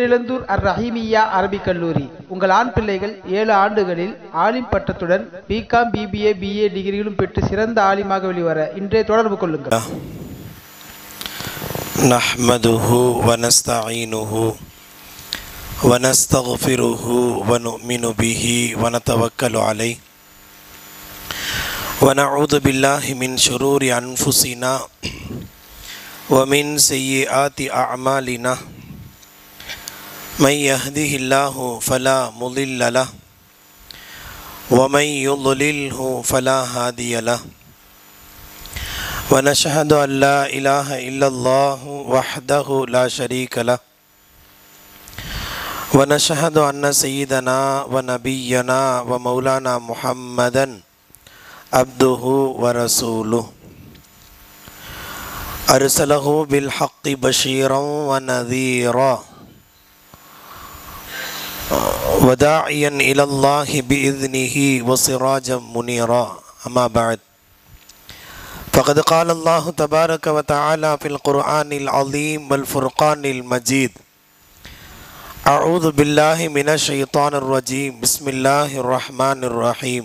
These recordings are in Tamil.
தேரிழந்தூர் அர் ரஹீமியா அரபிக் கல்லூரி. உங்கள் ஆண் பிள்ளைகள் 7 ஆண்டுகளில் ஆலிம் பட்டத்துடன் பிகாம், பிபிஏ, பிஏ டிகிரிகளும் பெற்று சிறந்த ஆலிமாக வெளிவர இன்றே தொடர்பு கொள்ளுங்கள். நஹ்மதுஹு வ நஸ்தஈனுஹு வ நஸ்தக்ஃபிருஹு வ நுமினு பிஹி வ நதவக்கலு அலைஹி வ நஊது பில்லாஹி மின் ஷுரூரி அன்ஃபுஸினா வ மின் ஸய்யிஆத்தி அஅமாலினா மை யஹ்திஹில்லாஹு ஃபலா முதில்ல லஹு வ மை யுض்லில்ஹு ஃபலா ஹாதிய லஹு வ நஷ்ஹது அன் லா இலாஹ இல்லல்லாஹு வஹ்தஹு லா ஷரீக லஹு வ நஷ்ஹது அன்ன ஸய்யிதனா வ நபிய்யனா வ மௌலானா முஹம்மதன் அப்துஹு வ ரசூலுஹு அர்ஸலஹு பில் ஹக்கி பஷீரன் வ நதீரா வ தாஇயன் இலல்லாஹி பிஇذனிஹி வ சிராஜம் முனீரா. அம்மா பஅத். فقد قال الله تبارك وتعالى في القرآن العظيم والفرقان المجيد أعوذ بالله من الشيطان الرجيم بسم الله الرحمن الرحيم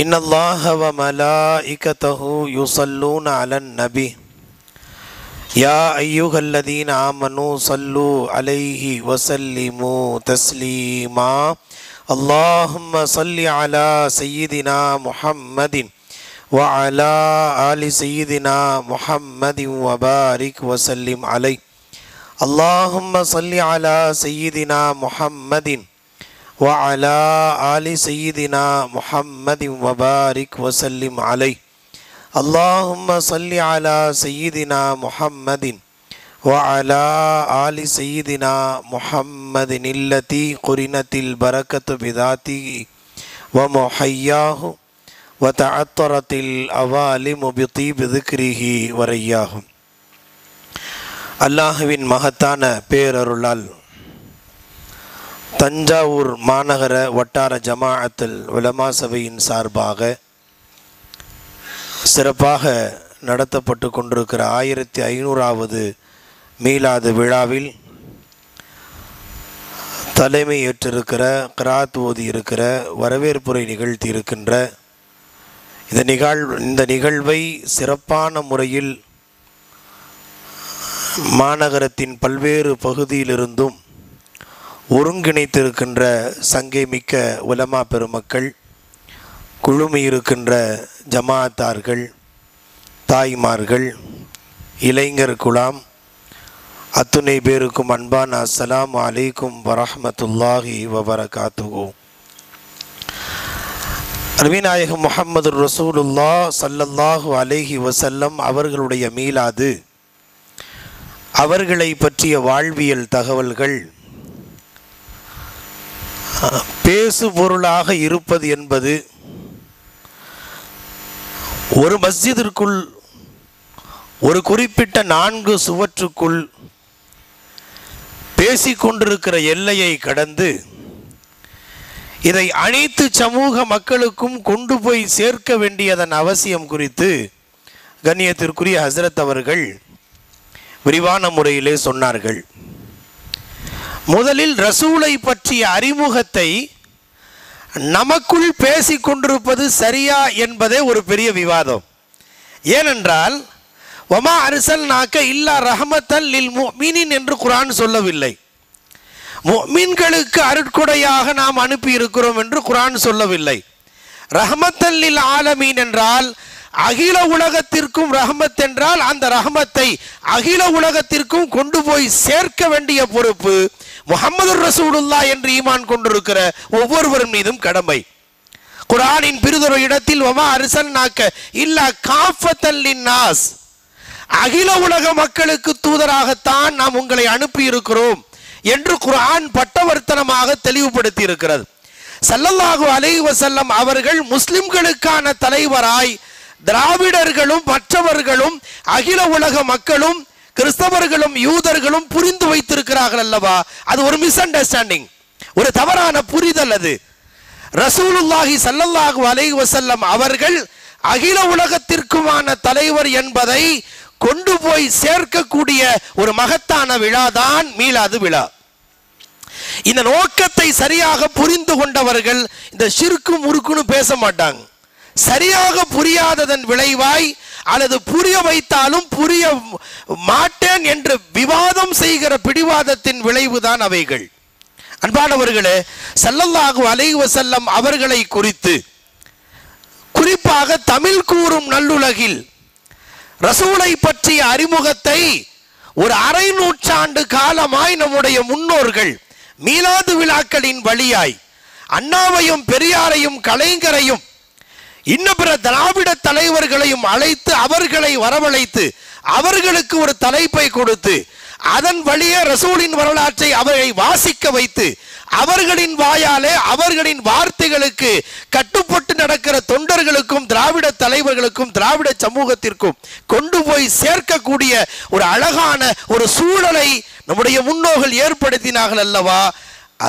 إن الله وملائكته يصلون على النبي يا أيها الذين آمنوا صلوا عليه وسلموا تسليما اللهم صل على سيدنا محمد وعلى آل سيدنا محمد وبارك وسلم عليه اللهم صل على سيدنا محمد وعلى آل سيدنا محمد وبارك وسلم عليه اللهم صل على سيدنا محمد وعلى آل سيدنا محمد التي قرنت البركة بذاته ومحياه وتعطرت الأوالم بطيب ذكره ورياه. அல்லாஹ்வின் மகத்தான பேரருளால் தஞ்சாவூர் மாநகர வட்டார ஜமாஅத்துல் உலமா சபையின் சார்பாக சிறப்பாக நடத்தப்பட்டு கொண்டிருக்கிற 1500வது மீலாது விழாவில் தலைமை ஏற்றிருக்கிற, கிராத் ஓதி இருக்கிற, வரவேற்புரை நிகழ்த்தி இருக்கின்ற இந்த நிகழ்வை சிறப்பான முறையில் மாநகரத்தின் பல்வேறு பகுதியிலிருந்தும் ஒருங்கிணைத்திருக்கின்ற சங்கை மிக்க உலமா பெருமக்கள், குழுமியிருக்கின்ற ஜமாத்தார்கள், தாய்மார்கள், இளைஞர் குலாம் அத்துணை பேருக்கும் அன்பான அஸ்ஸலாமு அலைக்கும் வரஹ்மத்துல்லாஹி வபரகாத்துஹு. நபிநாயகம் முஹம்மது ரசூலுல்லாஹ் ஸல்லல்லாஹு அலைஹி வஸல்லம் அவர்களுடைய மீலாது, அவர்களை பற்றிய வாழ்வியல் தகவல்கள் பேசு பொருளாக இருப்பது என்பது ஒரு மஸ்ஜிதிற்குள் ஒரு குறிப்பிட்ட 4 சுவற்றுக்குள் பேசிக்கொண்டிருக்கிற எல்லையை கடந்து இதை அனைத்து சமூக மக்களுக்கும் கொண்டு போய் சேர்க்க வேண்டியதன் அவசியம் குறித்து கண்ணியத்திற்குரிய ஹஸ்ரத் அவர்கள் விரிவான முறையிலே சொன்னார்கள். முதலில் ரசூலை பற்றிய அறிமுகத்தை நமக்குள் பேசிக்கொண்டிருப்பது சரியா என்பதே ஒரு பெரிய விவாதம். ஏனென்றால் வமா அர்சல்நாக இல்லா ரஹ்மத்தல் லில் முஃமினீன் என்று குர்ஆன் சொல்லவில்லை. முஃமின்களுக்கு அருட்கொடையாக நாம் அனுப்பி இருக்கிறோம் என்று குர்ஆன் சொல்லவில்லை. ரஹ்மத்தல் லில் ஆலமீன் என்றால் அகில உலகத்திற்கும் ரஹ்மத் என்றால் அந்த ரஹ்மத்தை அகில உலகத்திற்கும் கொண்டு போய் சேர்க்க வேண்டிய பொறுப்பு முஹம்மது ரசூலுல்லாஹ் என்று ஈமான் கொண்டிருக்கிற ஒவ்வொருவர் மீதும் கடமை. குர்ஆனின் பிறிதொரு இடத்தில் வமா அர்சல்நாக இல்லா காஃபத்தல் லின்னாஸ், அகில உலக மக்களுக்கு தூதராகத்தான் நாம் உங்களை அனுப்பி இருக்கிறோம் என்று குர்ஆன் பட்டவர்த்தனமாக தெளிவுபடுத்தி இருக்கிறது. ஸல்லல்லாஹு அலைஹி வஸல்லம் அவர்கள் முஸ்லிம்களுக்கான தலைவராய் திராவிடர்களும் மற்றவர்களும் அகில உலக மக்களும் கிறிஸ்தவர்களும் யூதர்களும் புரிந்து வைத்திருக்கிறார்கள் அல்லவா? அது ஒரு மிஸ் அண்டர்ஸ்டாண்டிங், ஒரு தவறான புரிதல். அது ரசூலுல்லாஹி ஸல்லல்லாஹு அலைஹி வஸல்லம் அவர்கள் அகில உலகத்திற்குமான தலைவர் என்பதை கொண்டு போய் சேர்க்கக்கூடிய ஒரு மகத்தான விழாதான் மீலாது விழா. இந்த நோக்கத்தை சரியாக புரிந்து கொண்டவர்கள் இந்த ஷிர்கு முறுக்குன்னு பேச மாட்டாங்க. சரியாக புரியாததன் விளைவாய் அல்லது புரிய வைத்தாலும் புரிய மாட்டேன் என்று விவாதம் செய்கிற பிடிவாதத்தின் விளைவுதான் அவைகள். அன்பானவர்களே, ஸல்லல்லாஹு அலைஹி வஸல்லம் அவர்களை குறித்து குறிப்பாக தமிழ் கூறும் நல்லுலகில் ரசூலை பற்றிய அறிமுகத்தை ஒரு அரை நூற்றாண்டு காலமாய் நம்முடைய முன்னோர்கள் மீலாது விழாக்களின் வழியாய் அண்ணாவையும் பெரியாரையும் கலைஞரையும் இன்னும் பிற திராவிட தலைவர்களையும் அழைத்து அவர்களை வரவழைத்து அவர்களுக்கு ஒரு தலைப்பை கொடுத்து அதன் வழியே ரசூலின் வரலாற்றை அவரை வாசிக்க வைத்து அவர்களின் வாயாலே அவர்களின் வார்த்தைகளுக்கு கட்டுப்பட்டு நடக்கிற தொண்டர்களுக்கும் திராவிட தலைவர்களுக்கும் திராவிட சமூகத்திற்கும் கொண்டு போய் சேர்க்கக்கூடிய ஒரு அழகான ஒரு சூழலை நம்முடைய முன்னோர்கள் ஏற்படுத்தினார்கள் அல்லவா?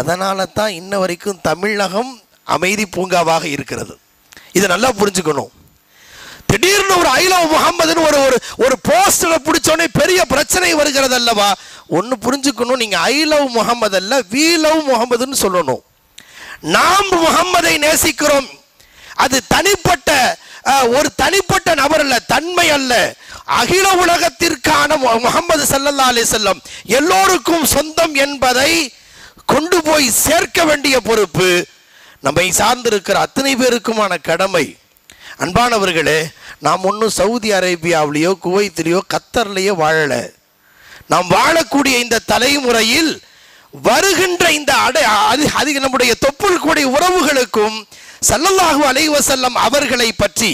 அதனால தான் இன்ன வரைக்கும் தமிழகம் அமைதி பூங்காவாக இருக்கிறது. இதை நல்லா புரிஞ்சுக்கணும். திடீர்னு ஒரு ஐ லவ் முகமதுன்னு ஒரு போஸ்டரை பிடிச்சோடனே பெரிய பிரச்சனை வருகிறது அல்லவா? ஒன்று புரிஞ்சுக்கணும், நீங்க ஐ லவ் முகமது அல்ல வி லவ் முகமதுன்னு சொல்லணும். நாம் முகம்மதை நேசிக்கிறோம். அது தனிப்பட்ட ஒரு தனிப்பட்ட நபர் அல்ல, தன்மை அல்ல, அகில உலகத்திற்கான முகமது ஸல்லல்லாஹு அலைஹி வஸல்லம் எல்லோருக்கும் சொந்தம் என்பதை கொண்டு போய் சேர்க்க வேண்டிய பொறுப்பு நம்மை சார்ந்திருக்கிற அத்தனை பேருக்குமான கடமை. அன்பானவர்களே, நாம் ஒன்றும் சவுதி அரேபியாவிலேயோ குவைத்திலேயோ கத்தர்லேயோ வாழலை. நாம் வாழக்கூடிய இந்த தலைமுறையில் வருகின்ற இந்த அதிக நம்முடைய தொப்புள் கூடிய உறவுகளுக்கும் ஸல்லல்லாஹு அலைஹி வஸல்லம் அவர்களை பற்றி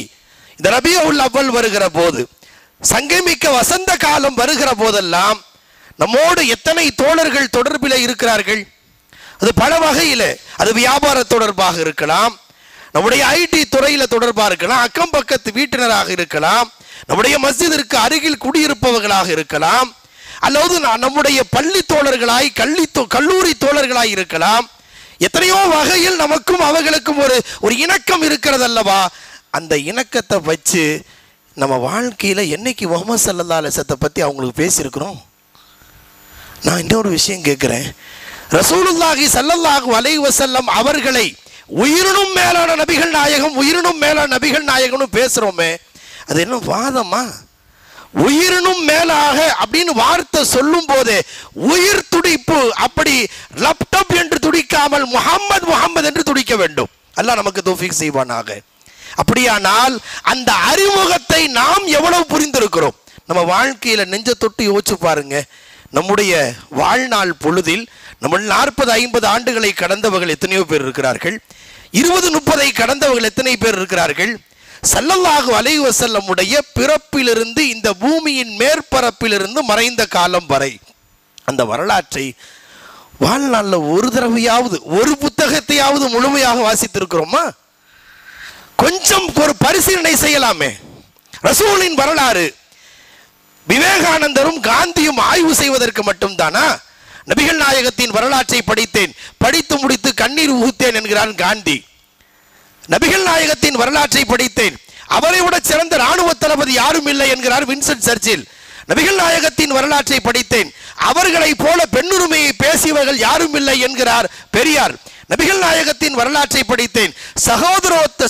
இந்த ரபியுல் அவ்வல் வருகிற போது, சங்கமிக்க வசந்த காலம் வருகிற போதெல்லாம் நம்மோடு எத்தனை தோழர்கள் தொடர்பில் இருக்கிறார்கள். அது பல வகையில், அது வியாபார தொடர்பாக இருக்கலாம், நம்முடைய ஐடி துறையில் தொடர்பாக இருக்கலாம், அக்கம் பக்கத்து வீட்டினராக இருக்கலாம், நம்முடைய மஸ்ஜிதிற்கு அருகில் குடியிருப்பவர்களாக இருக்கலாம், அல்லது நம்முடைய பள்ளி தோழர்களாய் கல்லூரி தோழர்களாய் இருக்கலாம். எத்தனையோ வகையில் நமக்கும் அவர்களுக்கும் ஒரு இணக்கம் இருக்கிறது அல்லவா? அந்த இணக்கத்தை வச்சு நம்ம வாழ்க்கையில் என்னைக்கு முஹம்மது ஸல்லல்லாஹு அலைஹி வஸல்லம் பற்றி அவங்களுக்கு பேசியிருக்கிறோம்? நான் இன்னொரு விஷயம் கேட்குறேன். ரசூலுல்லாஹி ஸல்லல்லாஹு அலைஹி வஸல்லம் அவர்களை உயிரினும் மேலான நபிகள் நாயகம், உயிரினும் மேலான நபிகள் நாயகம்னு பேசுகிறோமே, அது என்ன வாதமா? உயிரினும் மேலாக அப்படின்னு வார்த்தை சொல்லும் போதே உயிர் துடிப்பு, அப்படி லப்டப் என்று துடிக்காமல் முஹம்மது முஹம்மது என்று துடிக்க வேண்டும். அல்லாஹ் நமக்கு தௌஃபீக் செய்வானாக. அப்படியானால் அந்த அறிமுகத்தை நாம் எவ்வளவு புரிந்திருக்கிறோம்? நம்ம வாழ்க்கையில் நெஞ்ச தொட்டு யோசிச்சு பாருங்க. நம்முடைய வாழ்நாள் பொழுதில் நம்ம 40-50 ஆண்டுகளை கடந்தவர்கள் எத்தனையோ பேர் இருக்கிறார்கள். 20-30 கடந்தவர்கள் எத்தனை பேர் இருக்கிறார்கள்? ஸல்லல்லாஹு அலைஹி வஸல்லம் உடைய பிறப்பிலிருந்து இந்த பூமியின் மேற்பரப்பிலிருந்து மறைந்த காலம் வரை அந்த வரலாற்றை வாழ்நாளில் ஒரு தடவையாவது ஒரு புத்தகத்தையாவது முழுமையாக வாசித்திருக்கிறோமா? கொஞ்சம் ஒரு பரிசீலனை செய்யலாமே. ரசூலின் வரலாறு விவேகானந்தரும் காந்தியும் ஆய்வு செய்வதற்கு மட்டும்தானா? நபிகள் நாயகத்தின் வரலாற்றை படித்து முடித்து கண்ணீர் ஊத்தேன் என்கிறான் காந்தி. நபிகள் நாயகத்தின் வரலாற்றை படித்தேன், அவரை விட சிறந்த ராணுவ தளபதி யாரும் இல்லை என்கிறார் வின்சென்ட் சர்ச்சில். நபிகள் நாயகத்தின் வரலாற்றை படித்தேன், அவர்களை போல பெண்ணுரிமையை பேசியவர்கள் யாரும் இல்லை என்கிறார் பெரியார். நபிகள் நாயகத்தின் வரலாற்றை படித்தேன்,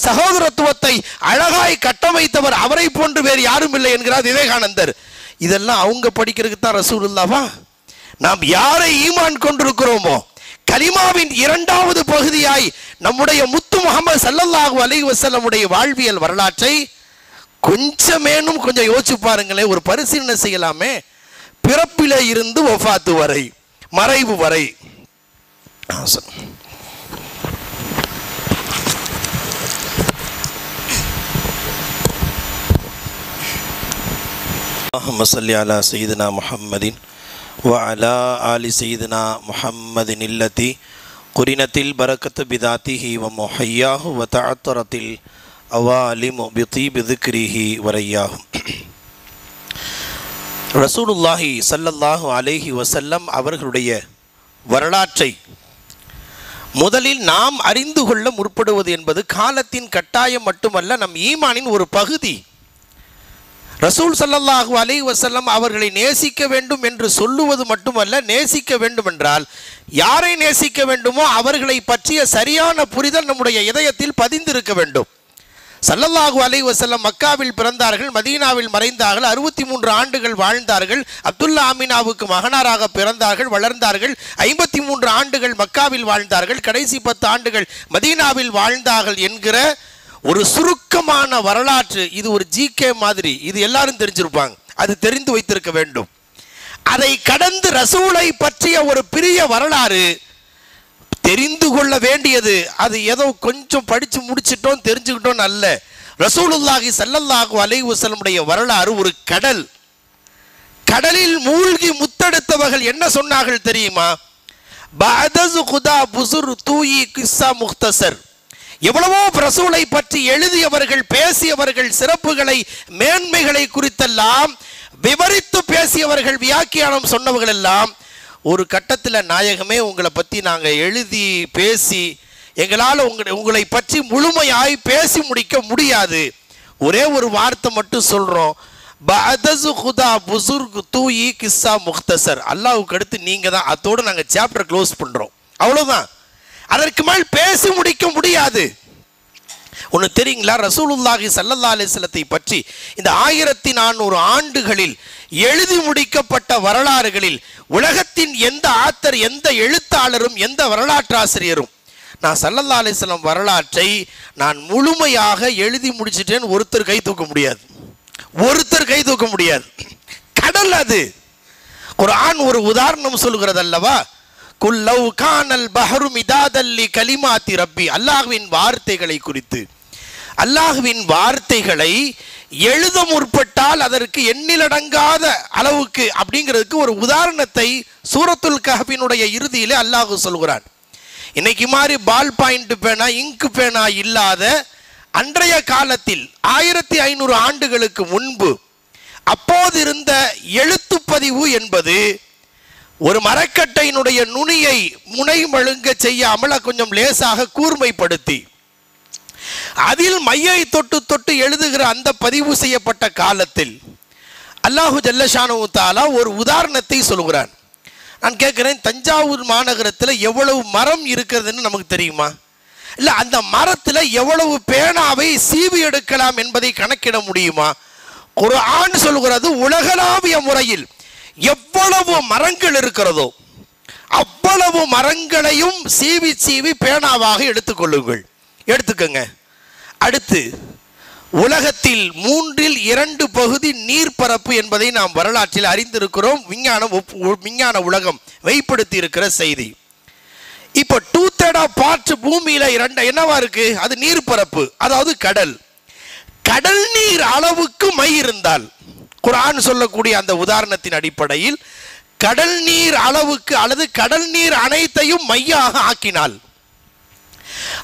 சகோதரத்துவத்தை அழகாய் கட்டமைத்தவர் அவரை போன்று வேறு யாரும் இல்லை என்கிறார் விவேகானந்தர். இதெல்லாம் அவங்க படிக்கிறதுக்கு தான் ரசூலுல்லாஹ்வா? நாம் யாரை ஈமான் கொண்டிருக்கிறோமோ, கலிமாவின் 2வது பகுதியாய் நம்முடைய முத்து முஹம்மது ஸல்லல்லாஹு அலைஹி வஸல்லம் உடைய வாழ்வியல் வரலாற்றை கொஞ்சம் யோசிச்சு பாருங்களேன். ஒரு பரிசீலனை செய்யலாமே. பிறப்பிலே இருந்து வஃபாத்து வரை, மறைவு வரை. அல்லாஹும்ம ஸல்லி அலா சய்யிதினா முஹம்மதின் وعلى آل سيدنا محمد التي قرنت البركة بذاته ومحياه وتعطرت الأوالم بطيب ذكره ورياه. ரசூலுல்லாஹி ஸல்லல்லாஹு அலைஹி வஸல்லம் அவர்களுடைய வரலாற்றை முதலில் நாம் அறிந்து கொள்ள முற்படுவது என்பது காலத்தின் கட்டாயம் மட்டுமல்ல, நம் ஈமானின் ஒரு பகுதி. ரசூல் ஸல்லல்லாஹு அலைஹி வஸல்லம் அவர்களை நேசிக்க வேண்டும் என்று சொல்லுவது மட்டுமல்ல, நேசிக்க வேண்டும் என்றால் யாரை நேசிக்க வேண்டுமோ அவர்களை பற்றிய சரியான புரிதல் நம்முடைய இதயத்தில் பதிந்திருக்க வேண்டும். ஸல்லல்லாஹு அலைஹி வஸல்லம் மக்காவில் பிறந்தார்கள், மதீனாவில் மறைந்தார்கள், 63 ஆண்டுகள் வாழ்ந்தார்கள், அப்துல்லா ஆமினாவுக்கு மகனாராக பிறந்தார்கள், வளர்ந்தார்கள், 53 ஆண்டுகள் மக்காவில் வாழ்ந்தார்கள், கடைசி 10 ஆண்டுகள் மதீனாவில் வாழ்ந்தார்கள் என்கிற ஒரு சுருக்கமான வரலாற்று. இது ஒரு ஜிகே மாதிரி, இது எல்லாரும் தெரிஞ்சிருப்பாங்க, அது தெரிந்து வைத்திருக்க வேண்டும். அதை கடந்து ரசூலை பற்றிய ஒரு பெரிய வரலாறு தெரிந்து கொள்ள வேண்டியது. அது ஏதோ கொஞ்சம் படிச்சு முடிச்சிட்டோம் தெரிஞ்சுக்கிட்டோம் அல்ல. ரசூலுல்லாஹி ஸல்லல்லாஹு அலைஹி வஸல்லமுடைய வரலாறு ஒரு கடல். கடலில் மூழ்கி முத்தெடுத்தவர்கள் என்ன சொன்னார்கள் தெரியுமா? பஅதஸ் குதா புசுர் தூயி கிஸ்ஸா முக்தசர். எவ்வளவோ ரசூலை பற்றி எழுதியவர்கள், பேசியவர்கள், சிறப்புகளை மேன்மைகளை குறித்தெல்லாம் விவரித்து பேசியவர்கள், வியாக்கியானம் சொன்னவர்கள் எல்லாம் ஒரு கட்டத்தில் நாயகமே உங்களை பற்றி நாங்கள் எழுதி பேசி எங்களால் உங்களை பற்றி முழுமையாய் பேசி முடிக்க முடியாது. ஒரே ஒரு வார்த்தை மட்டும் சொல்கிறோம், பஅதஸ் குதா புசுர்க் தூயி கிஸ்ஸா முக்தசர். அல்லாஹ்வுக்கு அடுத்து நீங்கள் தான். அதோடு நாங்கள் சாப்டர் க்ளோஸ் பண்ணுறோம், அவ்வளோதான். அதற்கு மேல் பேசி முடிக்க முடியாது. ஒன்று தெரியுங்களா? ரசூலுல்லாஹி ஸல்லல்லாஹு அலைஹி வஸல்லத்தை பற்றி இந்த 1400 ஆண்டுகளில் எழுதி முடிக்கப்பட்ட வரலாறுகளில் உலகத்தின் எந்த ஆத்தர், எந்த எழுத்தாளரும், எந்த வரலாற்றாசிரியரும் நான் ஸல்லல்லாஹு அலைஹி வஸல்லம் வரலாற்றை நான் முழுமையாக எழுதி முடிச்சிட்டேன்னு ஒருத்தர் கை தூக்க முடியாது. ஒருத்தர் கை தூக்க முடியாது. கடல் அது. குர்ஆன் ஒரு உதாரணம் சொல்கிறது அல்லவா? குல்லவ் கானல் பஹரு மிதாதல்லி கலிமாத்தி ரப்பி. அல்லாஹ்வின் வார்த்தைகளை குறித்து, அல்லாஹ்வின் வார்த்தைகளை எழுத முற்பட்டால் அதற்கு எண்ணிலடங்காத அளவுக்கு அப்படிங்கிறதுக்கு ஒரு உதாரணத்தை சூரத்துல் கஹ்ஃபினுடைய இறுதியிலே அல்லாஹ் சொல்கிறான். இன்னைக்கு மாதிரி பால் பாயிண்ட் பேனா, இங்கு பேனா இல்லாத அன்றைய காலத்தில் 1500 ஆண்டுகளுக்கு முன்பு அப்போது இருந்த எழுத்துப்பதிவு என்பது ஒரு மரக்கட்டையினுடைய நுனியை முனை மழுங்க செய்யாமல் கொஞ்சம் லேசாக கூர்மைப்படுத்தி அதில் மையை தொட்டு தொட்டு எழுதுகிற அந்த பதிவு செய்யப்பட்ட காலத்தில் அல்லாஹு ஜல்லஷானஹு தஆலா ஒரு உதாரணத்தை சொல்கிறான். நான் கேட்கிறேன், தஞ்சாவூர் மாநகரத்தில் எவ்வளவு மரம் இருக்கிறதுன்னு நமக்கு தெரியுமா? இல்லை, அந்த மரத்தில் எவ்வளவு பேனாவை சீவி எடுக்கலாம் என்பதை கணக்கிட முடியுமா? குர்ஆன் சொல்கிறது, உலகளாவிய முறையில் எவ்வளவு மரங்கள் இருக்கிறதோ அவ்வளவு மரங்களையும் சீவி சீவி பேனாவாக எடுத்துக்கொள்ளுங்கள். எடுத்துக்கங்க. அடுத்து, உலகத்தில் 3/2 பகுதி நீர்ப்பரப்பு என்பதை நாம் வரலாற்றில் அறிந்திருக்கிறோம். விஞ்ஞான உலகம் வெளிப்படுத்தி இருக்கிற செய்தி. இப்போ 2/3 பார்ட் பூமியில என்னவா இருக்கு? அது நீர்ப்பரப்பு, அதாவது கடல். கடல் நீர் அளவுக்கு மை இருந்தால், குர்ஆன் சொல்லக்கூடிய அந்த உதாரணத்தின் அடிப்படையில் கடல் நீர் அளவுக்கு அல்லது கடல் நீர் அனைத்தையும் மையாக ஆக்கினால்,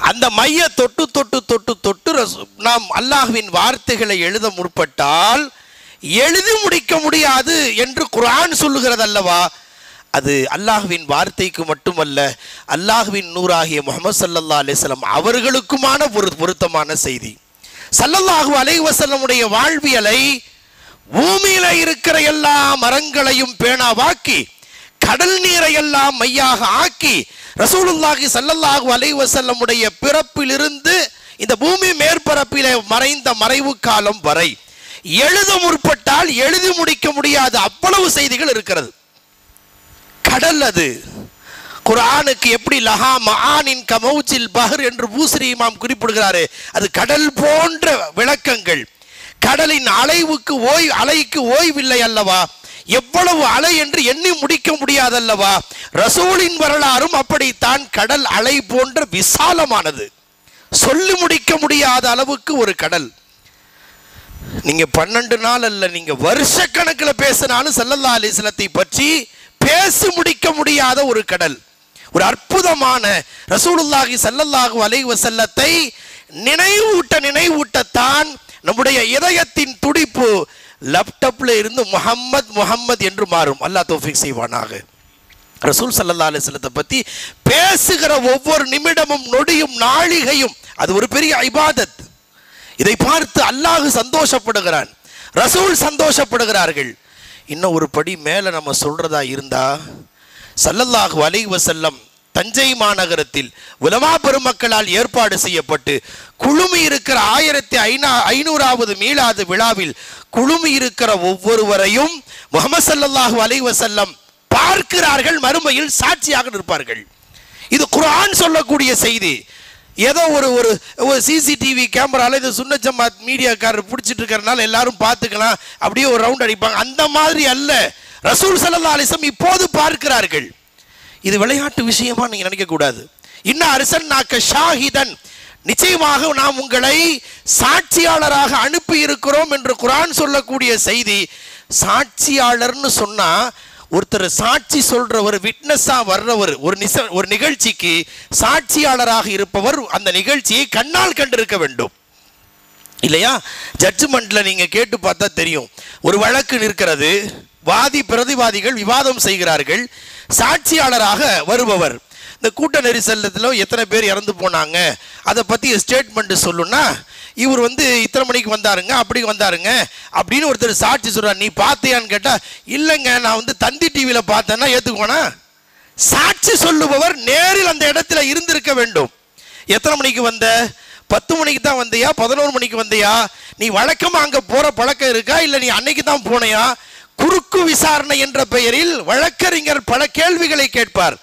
அந்த மைய தொட்டு தொட்டு தொட்டு தொட்டு நாம் அல்லாஹ்வின் வார்த்தைகளை எழுத முற்பட்டால் எழுதி முடிக்க முடியாது என்று குர்ஆன் சொல்லுகிறது அல்லவா? அது அல்லாஹ்வின் வார்த்தைக்கு மட்டுமல்ல, அல்லாஹ்வின் நூறாகிய முஹம்மது ஸல்லல்லாஹு அலைஹி வஸல்லம் அவர்களுக்குமான பொருத்தமான செய்தி. ஸல்லல்லாஹு அலைஹி வஸல்லமுடைய வாழ்வியலை பூமியில இருக்கிற எல்லா மரங்களையும் பேனாவாக்கி, கடல் நீரை எல்லாம் மையாக ஆக்கி, ரசூலுல்லாஹி ஸல்லல்லாஹு அலைஹி வஸல்லமுடைய பிறப்பிலிருந்து இந்த பூமி மேற்பரப்பிலே மறைந்த மறைவு காலம் வரை எழுத முற்பட்டால் எழுதி முடிக்க முடியாது, அவ்வளவு செய்திகள் இருக்கிறது. கடல் அது. குர்ஆனுக்கு எப்படி லஹா மஆனின் கமௌஜில் பஹர் என்று பூஸ்ரி இமாம் குறிப்பிடுகிறாரே, அது கடல் போன்ற விளக்கங்கள். கடலின் அலைக்கு ஓய்வில்லை அல்லவா? எவ்வளவு அலை என்று எண்ணி முடிக்க முடியாதல்லவா? ரசூலின் வரலாறும் அப்படித்தான். கடல் அலை போன்ற விசாலமானது, சொல்லி முடிக்க முடியாத அளவுக்கு ஒரு கடல். நீங்க 12 நாள் அல்ல, நீங்க வருஷ கணக்கில் பேசினாலும் ஸல்லல்லாஹு அலைஹி வஸல்லத்தை பற்றி பேசி முடிக்க முடியாத ஒரு கடல். ஒரு அற்புதமான ரசூலுல்லாஹி ஸல்லல்லாஹு அலைஹி வஸல்லத்தை நினைவூட்டத்தான் நம்முடைய இதயத்தின் துடிப்பு லேப்டாப்ல இருந்து முஹம்மத் என்று மாறும். அல்லாஹ் தௌஃபீக் செய்வானாக. ரசூல் ஸல்லல்லாஹு அலைஹி வஸல்லத்தை பற்றி பேசுகிற ஒவ்வொரு நிமிடமும் நொடியும் நாளிகையும் அது ஒரு பெரிய இபாதத். இதை பார்த்து அல்லாஹ் சந்தோஷப்படுகிறான். ரசூல் சந்தோஷப்படுகிறார்கள். இன்னும் ஒரு படி மேலே நம்ம சொல்றதா இருந்தா, ஸல்லல்லாஹு அலைஹி வஸல்லம் தஞ்சை மாநகரத்தில் உலமா பெருமக்களால் ஏற்பாடு செய்யப்பட்டு குழுமி இருக்கிற 1500வது மீலாது விழாவில் குழுமி இருக்கிற ஒவ்வொருவரையும் முஹம்மது ஸல்லல்லாஹு அலைஹி வஸல்லம் பார்க்கிறார்கள், மறுமையில் சாட்சியாக நிற்பார்கள். இது குர்ஆன் சொல்லக்கூடிய செய்தி. ஏதோ ஒரு சிசிடிவி கேமரால இது சுன்ன ஜமாத் மீடியாக்காரர் பிடிச்சிட்டு இருக்கிறனால எல்லாரும் பார்த்துக்கலாம், அப்படியே ஒரு ரவுண்ட் அடிப்பாங்க, அந்த மாதிரி அல்ல. ரசூல் ஸல்லல்லாஹு அலைஹி வஸல்லம் இப்போது பார்க்கிறார்கள். இது விளையாட்டு விஷயமா நீங்க நினைக்க கூடாது. இன்ன அர்சல்நாக ஷாஹிதன், நிச்சயமாக நாம் உங்களை சாட்சியாளராக அனுப்பி இருக்கிறோம் என்று குர்ஆன் சொல்லக்கூடிய செய்தி. சாட்சியாளர்னு சொன்னா ஒருத்தர் சாட்சி சொல்றவர், விட்னஸா வர்றவர், ஒரு நிகழ்ச்சிக்கு சாட்சியாளராக இருப்பவர் அந்த நிகழ்ச்சியை கண்ணால் கண்டிருக்க வேண்டும் இல்லையா? ஜட்ஜ்மெண்ட்ல நீங்க கேட்டு பார்த்தா தெரியும். ஒரு வழக்கு நிற்கிறது, வாதி பிரதிவாதிகள் விவாதம் செய்கிறார்கள், சாட்சியாளராக வருபவர் இந்த கூட்ட நெரிசல்ல எத்தனை பேர் இறந்து போனாங்க அதை பத்தி ஸ்டேட்மெண்ட் சொல்லுன்னா, இவர் இத்தனை மணிக்கு வந்தாருங்க, அப்படி வந்தாருங்க அப்படின்னு ஒருத்தர் சாட்சி சொல்றார். நீ பார்த்தியான்னு கேட்டா, இல்லைங்க நான் தந்தி டிவியில பார்த்தேன்னா ஏத்துக்குவானா? சாட்சி சொல்லுபவர் நேரில் அந்த இடத்துல இருந்திருக்க வேண்டும். எத்தனை மணிக்கு வந்த? 10 மணிக்கு தான் வந்தியா, 11 மணிக்கு வந்தியா? நீ வழக்கமா அங்க போற பழக்கம் இருக்கா, இல்ல நீ அன்னைக்கு தான் போனையா? குறுக்கு விசாரணை என்ற பெயரில் வழக்கறிஞர் பல கேள்விகளை கேட்பார்.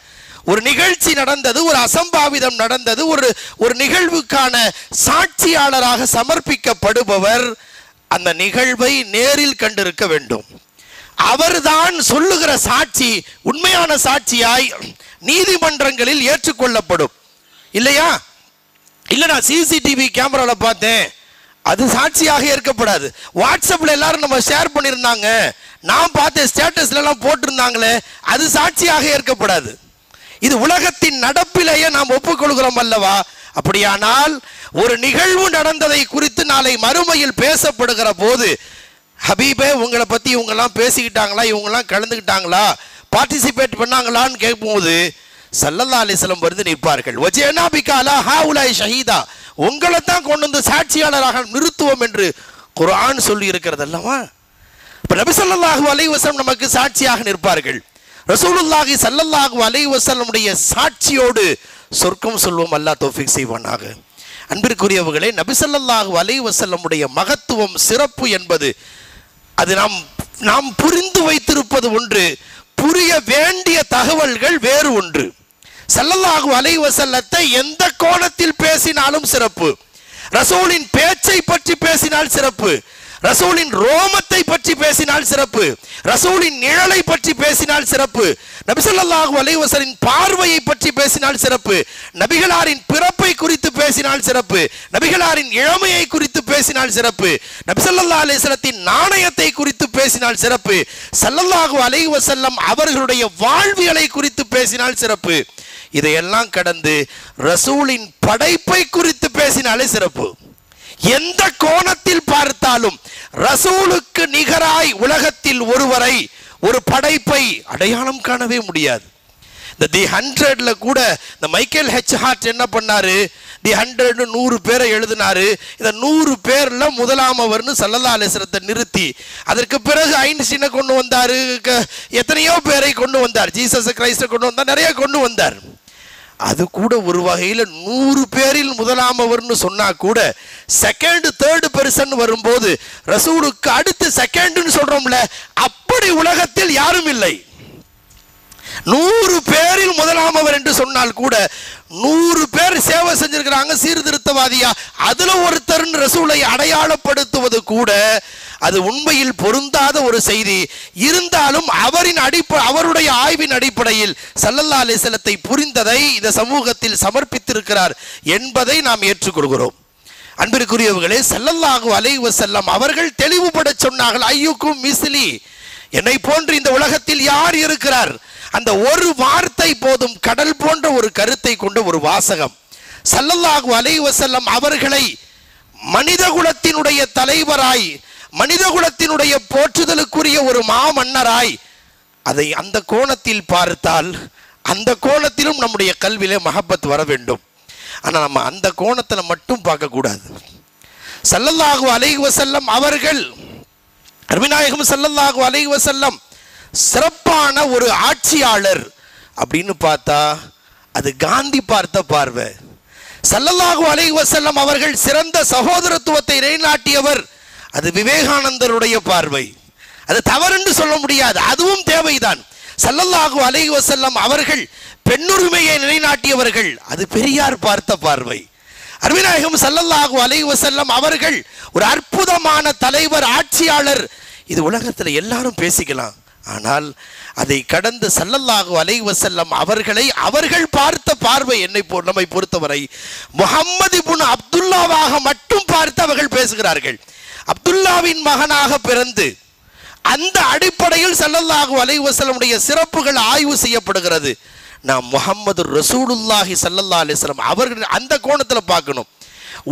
ஒரு நிகழ்ச்சி நடந்தது, ஒரு அசம்பாவிதம் நடந்தது, ஒரு நிகழ்வுக்கான சாட்சியாளராக சமர்ப்பிக்கப்படுபவர் அந்த நிகழ்வை நேரில் கண்டிருக்க வேண்டும். அவர்தான் சொல்லுகிற சாட்சி உண்மையான சாட்சியாய் நீதிமன்றங்களில் ஏற்றுக்கொள்ளப்படும் இல்லையா? இல்ல நான் சிசிடிவி கேமரால பார்த்தேன், அது சாட்சியாக ஏற்கப்படாது. வாட்ஸ்அப்ல எல்லாரும் நம்ம ஷேர் பண்ணியிருந்தாங்க, நான் பார்த்தேன், ஸ்டேட்டஸ்ல எல்லாம் போட்டிருந்தாங்களே, அது சாட்சியாக ஏற்கப்படாது. இது உலகத்தின் நடப்பிலேயே நாம் ஒப்புக்கொள்கிறோம் அல்லவா? அப்படியானால் ஒரு நிகழ்வு நடந்ததை குறித்து நாளை மறுமையில் பேசப்படுகிற போது, ஹபீபே உங்களை பத்தி இவங்கெல்லாம் பேசிக்கிட்டாங்களா, இவங்கெல்லாம் கலந்துக்கிட்டாங்களா, பார்ட்டிசிபேட் பண்ணாங்களான்னு கேட்கும்போது ஸல்லல்லாஹு அலைஹி வஸல்லம் நிற்பார்கள். வஜேனா பிக அலா ஹாஉலாய் ஷஹீதா, உங்களை தான் கொண்டு சாட்சியாளராக நிறுத்துவோம் என்று குர்ஆன் சொல்லி இருக்கிறது அல்லவா? இப்ப நபி ஸல்லல்லாஹு அலைஹி வஸல்லம் நமக்கு சாட்சியாக நிற்பார்கள். ரசூலுல்லாஹி ஸல்லல்லாஹு அலைஹி வஸல்லமுடைய சாட்சியோடு சொர்க்கம் சொல்வோம். அல்லாஹ் தௌஃபீக் செய்வானாக. அன்பிற்குரியவர்களே, நபி ஸல்லல்லாஹு அலைஹி வஸல்லமுடைய மகத்துவம், சிறப்பு என்பது அது நாம் புரிந்து வைத்திருப்பது ஒன்று, புரிய வேண்டிய தகவல்கள் வேறு ஒன்று. ஸல்லல்லாஹு அலைஹி வஸல்லத்தை எந்த கோணத்தில் பேசினாலும் சிறப்பு. ரசூலின் பேச்சை பற்றி பேசினால் சிறப்பு, ரசூலின் ரோமத்தை பற்றி பேசினால் சிறப்பு, ரசூலின் நிழலை பற்றி பேசினால் சிறப்பு, நபி ஸல்லல்லாஹு அலைஹி வஸல்லம் பார்வையை பற்றி பேசினால் சிறப்பு, நபிகளாரின் பிறப்பை குறித்து பேசினால் சிறப்பு, நபிகளாரின் இளமையை குறித்து பேசினால் சிறப்பு, நபி ஸல்லல்லாஹு அலைஹி வஸல்லத்தின் நாணயத்தை குறித்து பேசினால் சிறப்பு, ஸல்லல்லாஹு அலைஹி வஸல்லம் அவர்களுடைய வாழ்வியலை குறித்து பேசினால் சிறப்பு. இதையெல்லாம் கடந்து ரசூலின் படைப்பை குறித்து பேசினாலே சிறப்பு. எந்த கோணத்தில் பார்த்தாலும் ரசூலுக்கு நிகராய் உலகத்தில் ஒருவரை, ஒரு படைப்பை அடையாளம் காணவே முடியாது. இந்த தி 100ல கூட இந்த மைக்கேல் ஹெச் ஹார்ட் என்ன பண்ணாரு, தி 100 100 பேரை எழுதினாரு. இந்த 100 பேர்ல முதலாமவர்னு ஸல்லல்லாஹு அலைஹி வஸல்லம் நிறுத்தி, அதற்கு பிறகு ஐன்ஸ்டீனை கொண்டு வந்தாரு, எத்தனையோ பேரை கொண்டு வந்தார், ஜீசஸ் கிரைஸ்ட கொண்டு வந்தார், நிறைய கொண்டு வந்தார். அது கூட ஒரு வகையில் 100 பேரில் முதலாமவர்னு சொன்னா கூட செகண்ட் தேர்ட் பெர்சன் வரும்போது ரசூலுக்கு அடுத்து செகண்ட்னு சொல்றோம்ல, அப்படி உலகத்தில் யாரும் இல்லை. 100 பேரில் முதலாமவர் என்று சொன்னால் கூட 100 பேர் சேவை செஞ்சிருக்கிறாங்க சீர்திருத்தவாதியா, அதுல ஒருத்தர் ரசூலை அடையாளப்படுத்துவது கூட அது உண்மையில் பொருந்தாத ஒரு செய்தி. இருந்தாலும் அவருடைய ஆய்வின் அடிப்படையில் ஸல்லல்லாஹு அலைஹி வஸல்லத்தை புரிந்ததை இந்த சமூகத்தில் சமர்ப்பித்திருக்கிறார் என்பதை நாம் ஏற்றுக்கொள்கிறோம். அன்பிற்குரியவர்களே, ஸல்லல்லாஹு அலைஹி வஸல்லம் அவர்கள் தெளிவுபட சொன்னார்கள், ஐயுக்கும் மிஸ்லி, என்னை போன்று இந்த உலகத்தில் யார் இருக்கிறார்? அந்த ஒரு வார்த்தை போதும், கடல் போன்ற ஒரு கருத்தை கொண்ட ஒரு வாசகம். ஸல்லல்லாஹு அலைஹி வஸல்லம் அவர்களை மனிதகுலத்தினுடைய தலைவராய், மனிதகுலத்தினுடைய போற்றுதலுக்குரிய ஒரு மாமன்னராய், அதை அந்த கோணத்தில் பார்த்தால் அந்த கோணத்திலும் நம்முடைய கல்வியிலே மஹப்பத் வர வேண்டும். ஆனால் நம்ம அந்த கோணத்தில் மட்டும் பார்க்கக்கூடாது. ஸல்லல்லாஹு அலைஹி வஸல்லம் அவர்கள் அருமைநாயகம் ஸல்லல்லாஹு அலைஹி வஸல்லம் சிறப்பான ஒரு ஆட்சியாளர் அப்படின்னு பார்த்தா அது காந்தி பார்த்த பார்வை. ஸல்லல்லாஹு அலைஹி வஸல்லம் அவர்கள் சிறந்த சகோதரத்துவத்தை நிலைநாட்டியவர், அது விவேகானந்தருடைய பார்வை. அது தவறுன்னு சொல்ல முடியாது, அதுவும் தேவைதான். ஸல்லல்லாஹு அலைஹி வஸல்லம் அவர்கள் பெண்ணுரிமையை நிலைநாட்டியவர்கள், அது பெரியார் பார்த்த பார்வை. அருமைநாயகம் ஸல்லல்லாஹு அலைஹி வஸல்லம் அவர்கள் ஒரு அற்புதமான தலைவர், ஆட்சியாளர். இது உலகத்தில் எல்லாரும் பேசிக்கலாம், ஆனால் அதை கடந்து ஸல்லல்லாஹு அலைஹி வஸல்லம் அவர்கள் பார்த்த பார்வை நம்மை பொறுத்தவரை முஹம்மது இப்னு அப்துல்லாவாக மட்டும் பார்த்து அவர்கள் பேசுகிறார்கள். அப்துல்லாவின் மகனாக பிறந்து அந்த அடிப்படையில் ஸல்லல்லாஹு அலைஹி வஸல்லமுடைய சிறப்புகள் ஆய்வு செய்யப்படுகிறது. நாம் முஹம்மது ரசூலுல்லாஹி ஸல்லல்லாஹு அலைஹி வஸல்லம் அவர்கள் அந்த கோணத்தில் பார்க்கணும்.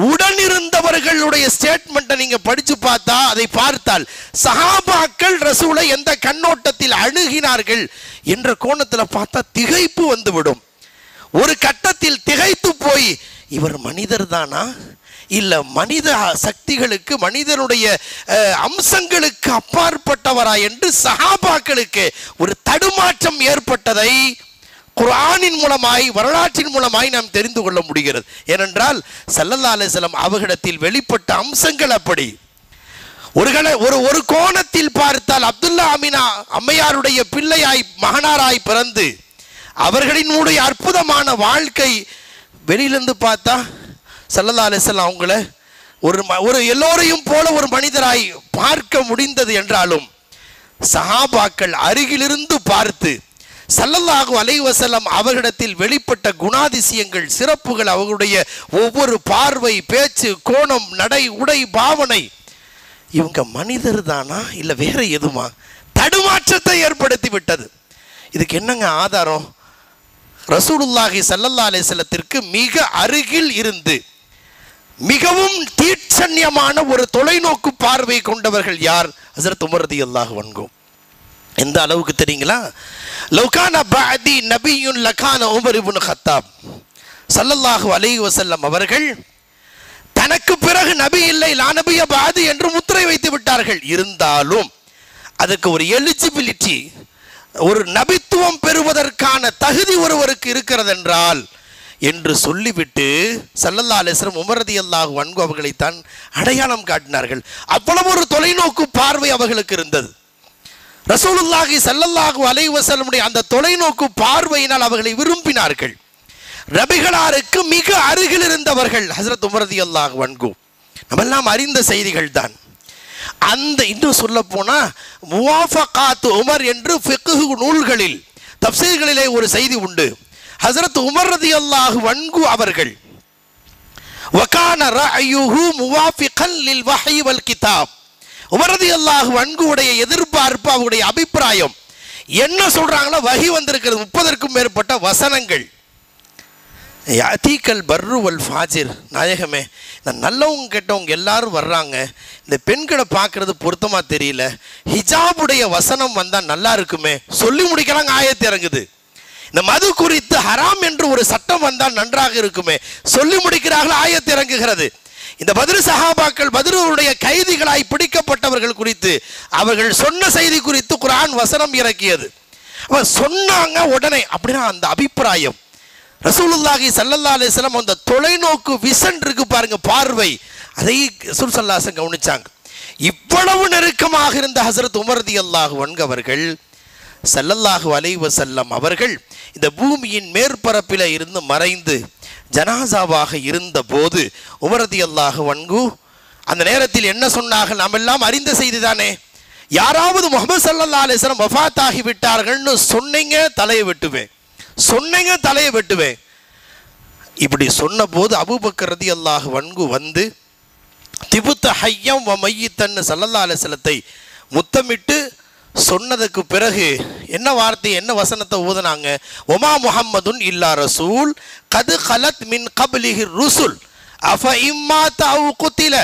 உடன் இருந்தவர்களுடைய ஸ்டேட்மெண்ட்டை நீங்க படிச்சு பார்த்தா, அதை பார்த்தால் சஹாபாக்கள் ரசூலை எந்த கண்ணோட்டத்தில் அணுகினார்கள் என்ற கோணத்தில் பார்த்தா திகைப்பு வந்துவிடும். ஒரு கட்டத்தில் திகைத்து போய், இவர் மனிதர் தானா இல்ல மனித சக்திகளுக்கு, மனிதனுடைய அம்சங்களுக்கு அப்பாற்பட்டவரா என்று சஹாபாக்களுக்கு ஒரு தடுமாற்றம் ஏற்பட்டதை குர்ஆனின் மூலமாய், வரலாற்றின் மூலமாய் நாம் தெரிந்து கொள்ள முடிகிறது. ஏனென்றால் ஸல்லல்லாஹு அலைஹி வஸல்லம் அவர்களிடத்தில் வெளிப்பட்ட அம்சங்கள் அப்படி. ஒரு கோணத்தில் பார்த்தால் அப்துல்லா அமீனா அம்மையாருடைய பிள்ளையாய் மகனாராய் பிறந்து அவர்களினுடைய அற்புதமான வாழ்க்கை, வெளியிலிருந்து பார்த்தா ஸல்லல்லாஹு அலைஹி வஸல்லம் அவங்கள ஒரு எல்லோரையும் போல ஒரு மனிதராய் பார்க்க முடிந்தது என்றாலும் சஹாபாக்கள் அருகிலிருந்து பார்த்து ஸல்லல்லாஹு அலைஹி வஸல்லம் அவர்களிடத்தில் வெளிப்பட்ட குணாதிசயங்கள், சிறப்புகள், அவர்களுடைய ஒவ்வொரு பார்வை, பேச்சு, கோணம், நடை, உடை, பாவனை, இவங்க மனிதர் தானா இல்ல வேற எதுமா, தடுமாற்றத்தை ஏற்படுத்தி விட்டது. இதுக்கு என்னங்க ஆதாரம்? ரசூலுல்லாஹி ஸல்லல்லாஹு அலைஹி வஸல்லத்திற்கு மிக அருகில் இருந்து மிகவும் தீட்சண்யமான ஒரு தொலைநோக்கு பார்வை கொண்டவர்கள் யார்? ஹஸரத் உமர் ரலியல்லாஹு அன்ஹு. எந்த அளவுக்கு தெரியுங்களா? லவ்கான பஅதி நபியுன் லகான உமர் இப்னு கத்தாப். ஸல்லல்லாஹு அலைஹி வஸல்லம் அவர்கள் தனக்கு பிறகு நபி இல்லை, லா நபிய பஅதி என்று முத்திரை வைத்து விட்டார்கள். இருந்தாலும் அதுக்கு ஒரு எலிஜிபிலிட்டி, ஒரு நபித்துவம் பெறுவதற்கான தகுதி ஒருவருக்கு இருக்கிறது என்றால் என்று சொல்லிவிட்டு ஸல்லல்லாஹு அலைஹி வஸல்லம் உமர் ரலியல்லாஹு அன்ஹு அவர்களைத்தான் அடையாளம் காட்டினார்கள். அவ்வளவு ஒரு தொலைநோக்கு பார்வை அவர்களுக்கு இருந்தது. ரசூலுல்லாஹி ஸல்லல்லாஹு அலைஹி வஸல்லமுடைய அந்த தொலைநோக்கு பார்வையினால் அவர்களை விரும்பினார்கள். ரபிகளாருக்கு மிக அருகில் இருந்தவர்கள் ஹஸரத் உமர் ரலியல்லாஹு அன்ஹு. நம்மெல்லாம் அறிந்த செய்திகள் தான். அந்த இன்னும் சொல்ல போனா முவாஃபகாத் உமர் என்று ஃபிக்ஹ் நூல்களில், தஃப்சீர்களிலே ஒரு செய்தி உண்டு. ஹஸரத் உமர் ரலியல்லாஹு அன்ஹு அவர்கள் வகான ரஅயுஹு முவாஃபிகன் லில் வஹய் வல் கிதாப். உமர் ரலியல்லாஹு அன்ஹுவுடைய எதிர்பார்ப்பு, அவருடைய அபிப்பிராயம் என்ன சொல்றாங்களோ, வஹி வந்திருக்கிறது 30க்கும் மேற்பட்ட வசனங்கள். யாதீக்கல் பர்ரு வல் ஃபாஜிர், நாயகமே இந்த நல்லவங்க கெட்டவங்க எல்லாரும் வர்றாங்க, இந்த பெண்களை பார்க்கறது பொருத்தமா தெரியல, ஹிஜாபுடைய வசனம் வந்தா நல்லா இருக்குமே, சொல்லி முடிக்கிறாங்க, ஆயத்து இறங்குது. இந்த மது குறித்து ஹராம் என்று ஒரு சட்டம் வந்தால் நன்றாக இருக்குமே, சொல்லி முடிக்கிறார்கள், ஆயத்து இறங்குகிறது. இந்த பத்ரு சஹாபாக்கள், பத்ருடைய கைதிகளாய் பிடிக்கப்பட்டவர்கள் குறித்து அவர்கள் சொன்ன செய்தி குறித்து குர்ஆன் வசனம் இறக்கியது. அவர் சொன்னாங்க உடனே, அப்படின்னா அந்த அபிப்பிராயம் ரசூலுல்லாஹி ஸல்லல்லாஹு அலைஹி வஸல்லம் அந்த தொலைநோக்கு விஷன் இருக்கு பாருங்க, பார்வை, அதை ரசூல் ஸல்லல்லாஹு அலைஹி வஸல்லம் கவனிச்சாங்க. இவ்வளவு நெருக்கமாக இருந்த ஹஸரத் உமர் ரலியல்லாஹு அன்ஹு அவர்கள் ஸல்லல்லாஹு அலைஹி வஸல்லம் அவர்கள் இந்த பூமியின் மேற்பரப்பில் இருந்து மறைந்து ஜனாசாவாக இருந்த போது உமர் ரலியல்லாஹு அன்ஹு அந்த நேரத்தில் என்ன சொன்னார்கள்? நாம் எல்லாம் அறிந்த செய்தி தானே. யாராவது முஹம்மது ஸல்லல்லாஹு அலைஹி வஸல்லம் வஃபாத் ஆகி விட்டார்கள்னு சொன்னீங்க, தலையை வெட்டுவேன், சொன்னீங்க, தலையை வெட்டுவேன். இப்படி சொன்ன போது அபூபக்கர் ரலியல்லாஹு அன்ஹு வந்து திபுத்த ஹய்யம் வ மையித்தன் ஸல்லல்லாஹு அலைஹி வஸல்லத்தை முத்தமிட்டு சொன்னதுக்கு பிறகு என்ன வார்த்தை, என்ன வசனத்தை ஓதுனாங்க? ஒமா முஹம்மதுன் இல்லா ரசூல் கது கலத் மின் கப்லிஹி ருசுல் அஃப இம்மாத அவ் குத்தில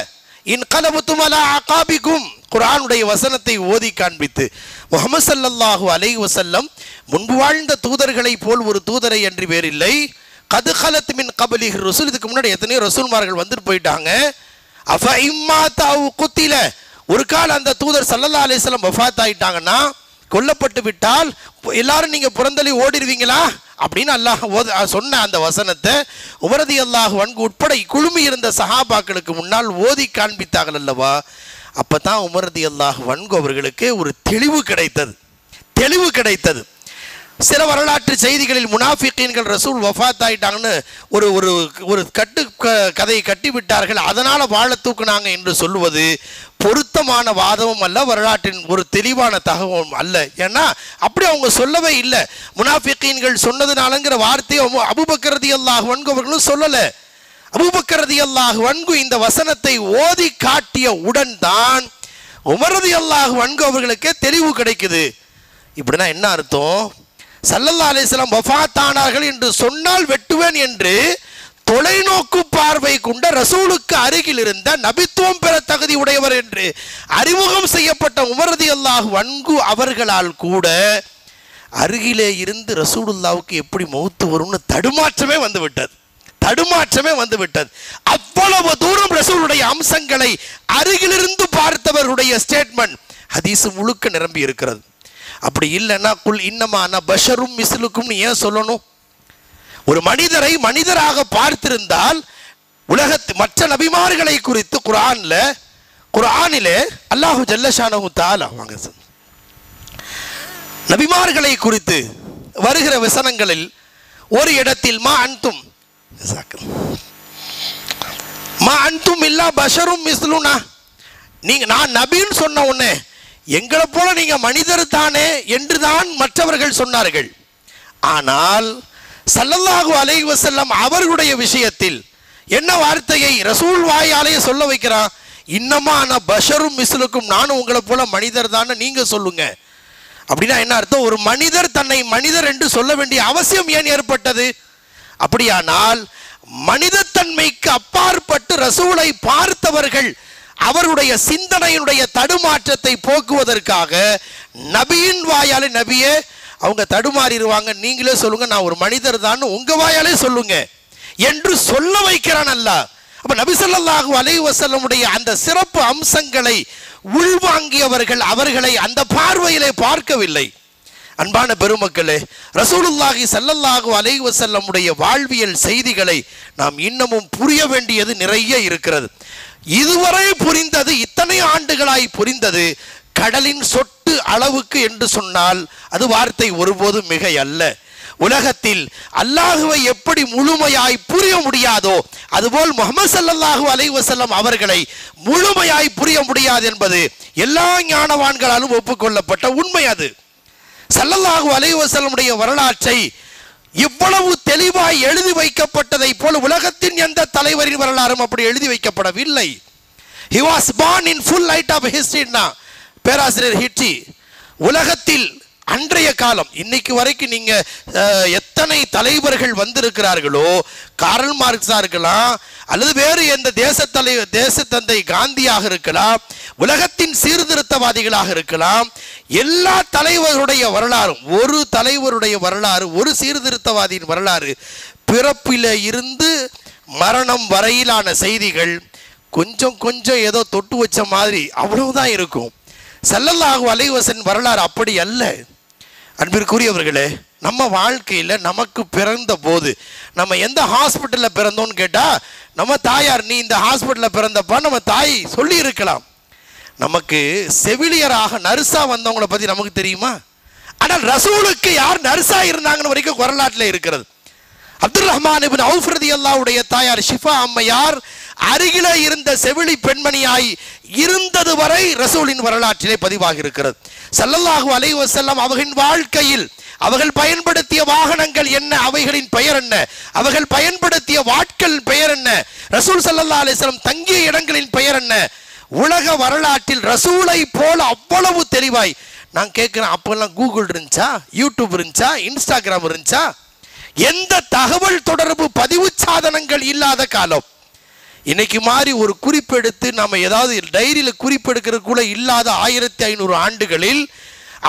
இன் கலபத்தும் அலா அகாபிக்கும். குர்ஆனுடைய வசனத்தை ஓதி காண்பித்து, முஹம்மது ஸல்லல்லாஹு அலைஹி வஸல்லம் முன்பு வாழ்ந்த தூதர்களை போல் ஒரு தூதரை அன்றி வேறில்லை. கது கலத் மின் கப்லிஹி ருசுல், இதுக்கு முன்னாடி எத்தனையோ ரசூல்மார்கள் வந்துட்டு போயிட்டாங்க. அஃப இம்மாத அவ் குத்தில, ஒரு கால் அந்த தூதர் ஸல்லல்லாஹு அலைஹி வஸல்லம் வஃபாத் ஆயிட்டாங்கன்னா, கொல்லப்பட்டு விட்டால் எல்லாரும் நீங்க புறந்தள்ளி ஓடிடுவீங்களா அப்படின்னு அல்லாஹ் சொன்ன அந்த வசனத்தை உமர் ரலியல்லாஹு அன்ஹு உட்பட குழுமி இருந்த சஹாபாக்களுக்கு முன்னால் ஓதி காண்பித்தார்கள் அல்லவா. அப்பதான் உமர் ரலியல்லாஹு அன்ஹு அவர்களுக்கு ஒரு தெளிவு கிடைத்தது. சில வரலாற்று செய்திகளில் முனாஃபிகீன்கள் ரசூல் வஃபாத் ஆயிட்டாங்கன்னு ஒரு ஒரு ஒரு கதையை கட்டிவிட்டார்கள், அதனால வாழ தூக்குனாங்க என்று சொல்லுவது பொருத்தமான வாதமும் அல்ல, வரலாற்றின் ஒரு தெளிவான தகவலும் அல்ல. ஏன்னா அப்படி அவங்க சொல்லவே இல்லை. முனாஃபிகீன்கள் சொன்னதுனாலங்கிற வார்த்தையை அபூபக்கர் ரலியல்லாஹு அன்ஹு அவர்களும் சொல்லலை. அபூபக்கர் ரலியல்லாஹு அன்ஹு இந்த வசனத்தை ஓதி காட்டிய உடன் தான் உமர் ரலியல்லாஹு அன்ஹு அவர்களுக்கே தெளிவு கிடைக்குது. இப்படின்னா என்ன அர்த்தம்? ஸல்லல்லாஹு அலைஹி வஸல்லம் வஃபாத் ஆனார்கள் என்று சொன்னால் வெட்டுவேன் என்று தொலைநோக்கு பார்வை கொண்ட ரசூலுக்கு அருகில் இருந்த நபித்துவம் பெற தகுதி உடையவர் என்று அறிமுகம் செய்யப்பட்ட உமர் ரலியல்லாஹு அன்ஹு அவர்களால் கூட அருகிலே இருந்து ரசூலுல்லாவுக்கு எப்படி மௌத்து வரும்னு தடுமாற்றமே வந்து விட்டது. அவ்வளவு தூரம் ரசூலுடைய அம்சங்களை அருகிலிருந்து பார்த்தவருடைய ஸ்டேட்மெண்ட் ஹதீஸ் முழுக்க நிரம்பி இருக்கிறது. அப்படி இல்லைன்னா குல் இன்னமான பஷரும் மிஸ்லுக்கும் ஏன் சொல்லணும்? ஒரு மனிதரை மனிதராக பார்த்திருந்தால் உலகத்து மற்ற நபிமார்களை குறித்து குர்ஆனிலே அல்லாஹு ஜல்லஷானஹு தஆலா நபிமார்களை குறித்து வருகிற வசனங்களில் ஒரு இடத்தில் மா அன்தும் இல்லா பஷரும் மிஸ்லுனா, நீங்க நான் நபின்னு சொன்ன உடனே எங்களை போல நீங்க மனிதர் தானே என்றுதான் மற்றவர்கள் சொன்னார்கள். ஆனால் ஸல்லல்லாஹு அலைஹி வஸல்லம் அவர்களுடைய விஷயத்தில் என்ன வார்த்தையை ரசூல் வாயாலே சொல்ல வைக்கிறான்? இன்னமான பஷரும் மிஸ்லுக்கும், நானும் உங்களை போல மனிதர் தானே நீங்க சொல்லுங்க. அப்படின்னா என்ன அர்த்தம்? ஒரு மனிதர் தன்னை மனிதர் என்று சொல்ல வேண்டிய அவசியம் ஏன் ஏற்பட்டது? அப்படியானால் மனிதத்தன்மைக்கு அப்பாற்பட்டு ரசூலை பார்த்தவர்கள் அவருடைய சிந்தனையினுடைய தடுமாற்றத்தை போக்குவதற்காக நபியின் வாயாலே, நபியே அவங்க தடுமாறிடுவாங்க, நீங்களே சொல்லுங்க, நான் ஒரு மனிதர் தான் உங்க வாயாலே சொல்லுங்க என்று சொல்ல வைக்கிறான் அல்லாஹ். அப்ப நபி ஸல்லல்லாஹு அலைஹி வஸல்லமுடைய அந்த சிறப்பு அம்சங்களை உள்வாங்கியவர்கள் அவர்களை அந்த பார்வையிலே பார்க்கவில்லை. அன்பான பெருமக்களே, ரசூலுல்லாஹி ஸல்லல்லாஹு அலைஹி வஸல்லமுடைய வாழ்வியல் செய்திகளை நாம் இன்னமும் புரிய வேண்டியது நிறைய இருக்கிறது. இதுவரை புரிந்தது, இத்தனை ஆண்டுகளாய் புரிந்தது கடலின் சொட்டு அளவுக்கு என்று சொன்னால் அது வார்த்தை ஒருபோதும் மிகை அல்ல. உலகத்தில் அல்லாஹுவை எப்படி முழுமையாய் புரிய முடியாதோ அதுபோல் முஹம்மது ஸல்லல்லாஹு அலைஹி வஸல்லம் அவர்களை முழுமையாய் புரிய முடியாது என்பது எல்லா ஞானவான்களாலும் ஒப்புக்கொள்ளப்பட்ட உண்மை. அது ஸல்லல்லாஹு அலைஹி வஸல்லமுடைய வரலாற்றை இவ்வளவு தெளிவாய் எழுதி வைக்கப்பட்டதை போல உலகத்தின் எந்த தலைவரின் வரலாறும் அப்படி எழுதி வைக்கப்படவில்லை. He was born in full light of history. பேராசிரியர் ஹிட்சி உலகத்தில் அன்றைய காலம் இன்னைக்கு வரைக்கும் நீங்க எத்தனை தலைவர்கள் வந்திருக்கிறார்களோ, கார்ல் மார்க்ஸா இருக்கலாம் அல்லது வேறு எந்த தேசத்தந்தை காந்தியாக இருக்கலாம், உலகத்தின் சீர்திருத்தவாதிகளாக இருக்கலாம், எல்லா தலைவருடைய வரலாறும், ஒரு தலைவருடைய வரலாறு, ஒரு சீர்திருத்தவாதியின் வரலாறு, பிறப்பில இருந்து மரணம் வரையிலான செய்திகள் கொஞ்சம் கொஞ்சம் ஏதோ தொட்டு வச்ச மாதிரி அவ்வளவுதான் இருக்கும். ஸல்லல்லாஹு அலைஹி வஸல்லம் வரலாறு அப்படி அல்ல. அன்பிற்குரியவர்களே, நம்ம வாழ்க்கையில் நமக்கு பிறந்த போது நம்ம எந்த ஹாஸ்பிட்டலில் பிறந்தோன்னு கேட்டால் நம்ம தாயார் நீ இந்த ஹாஸ்பிட்டலில் பிறந்தப்பா நம்ம தாய் சொல்லி இருக்கலாம். நமக்கு செவிலியராக நர்ஸாக வந்தவங்களை பற்றி நமக்கு தெரியுமா? ஆனால் ரசூலுக்கு யார் நர்ஸாக இருந்தாங்கன்னு வரைக்கும் வரலாற்றில் இருக்கிறது. அப்துல் ரஹ்மான் இப்னு அவுஃப் ரலியல்லாஹுடைய தாயார் ஷிஃபா அம்மையார் அருகில இருந்த செவிலி பெண்மணியாய் இருந்தது வரை ரசூலின் வரலாற்றிலே பதிவாகி இருக்கிறது. ஸல்லல்லாஹு அலைஹி வஸல்லம் அவர்களின் வாழ்க்கையில் அவர்கள் பயன்படுத்திய வாகனங்கள் என்ன, அவைகளின் பெயர் என்ன, அவர்கள் பயன்படுத்திய வாட்கள் பெயர் என்ன, ரசூல் ஸல்லல்லாஹு அலைஹி வஸல்லம் தங்கிய இடங்களின் பெயர் என்ன, உலக வரலாற்றில் ரசூலை போல அவ்வளவு தெளிவாய் நான் கேட்கிறேன். அப்பெல்லாம் கூகுள் இருந்துச்சா, யூடியூப் இருந்துச்சா, இன்ஸ்டாகிராம் இருந்துச்சா? எந்த தகவல் தொடர்பு பதிவு சாதனங்கள் இல்லாத காலம். இன்னைக்கு மாதிரி ஒரு குறிப்பெடுத்து நம்ம ஏதாவது டைரியில் குறிப்பெடுக்கிறது கூட இல்லாத 1500 ஆண்டுகளில்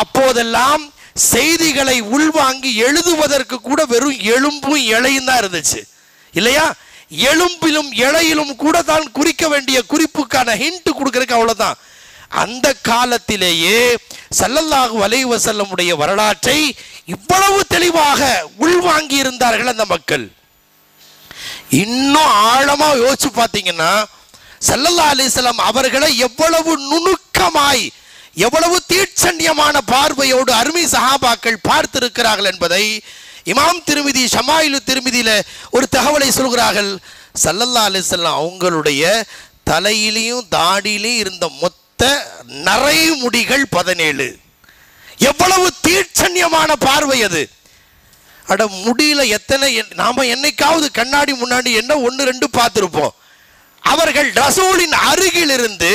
அப்போதெல்லாம் செய்திகளை உள்வாங்கி எழுதுவதற்கு கூட வெறும் எலும்பும் இழையும் தான் இருந்துச்சு இல்லையா? எலும்பிலும் இழையிலும் கூட தான் குறிக்க வேண்டிய குறிப்புக்கான ஹிண்ட் கொடுக்கறதுக்கு அவ்வளவுதான். அந்த காலத்திலேயே ஸல்லல்லாஹு அலைஹி வஸல்லமுடைய வரலாற்றை இவ்வளவு தெளிவாக உள்வாங்கி இருந்தார்கள் அந்த மக்கள். இன்னும் ஆழமா யோசிச்சு பார்த்தீங்கன்னா ஸல்லல்லாஹு அலைஹி வஸல்லம் அவர்களை எவ்வளவு நுணுக்கமாய் எவ்வளவு தீட்சண்யமான பார்வையோடு அருமை சஹாபாக்கள் பார்த்திருக்கிறார்கள் என்பதை இமாம் திருமிதி ஷமாயிலு திருமிதியில ஒரு தகவலை சொல்கிறார்கள். ஸல்லல்லாஹு அலைஹி வஸல்லம் அவங்களுடைய தலையிலையும் தாடியிலையும் இருந்த மொத்த நரைமுடிகள் 17. எவ்வளவு தீட்சண்யமான பார்வை அது! அட முடியல எத்தனை, நாம என்னைக்காவது கண்ணாடி முன்னாடி என்ன 1-2 பார்த்திருப்போம். அவர்கள் ரசூலின் அருகில் இருந்து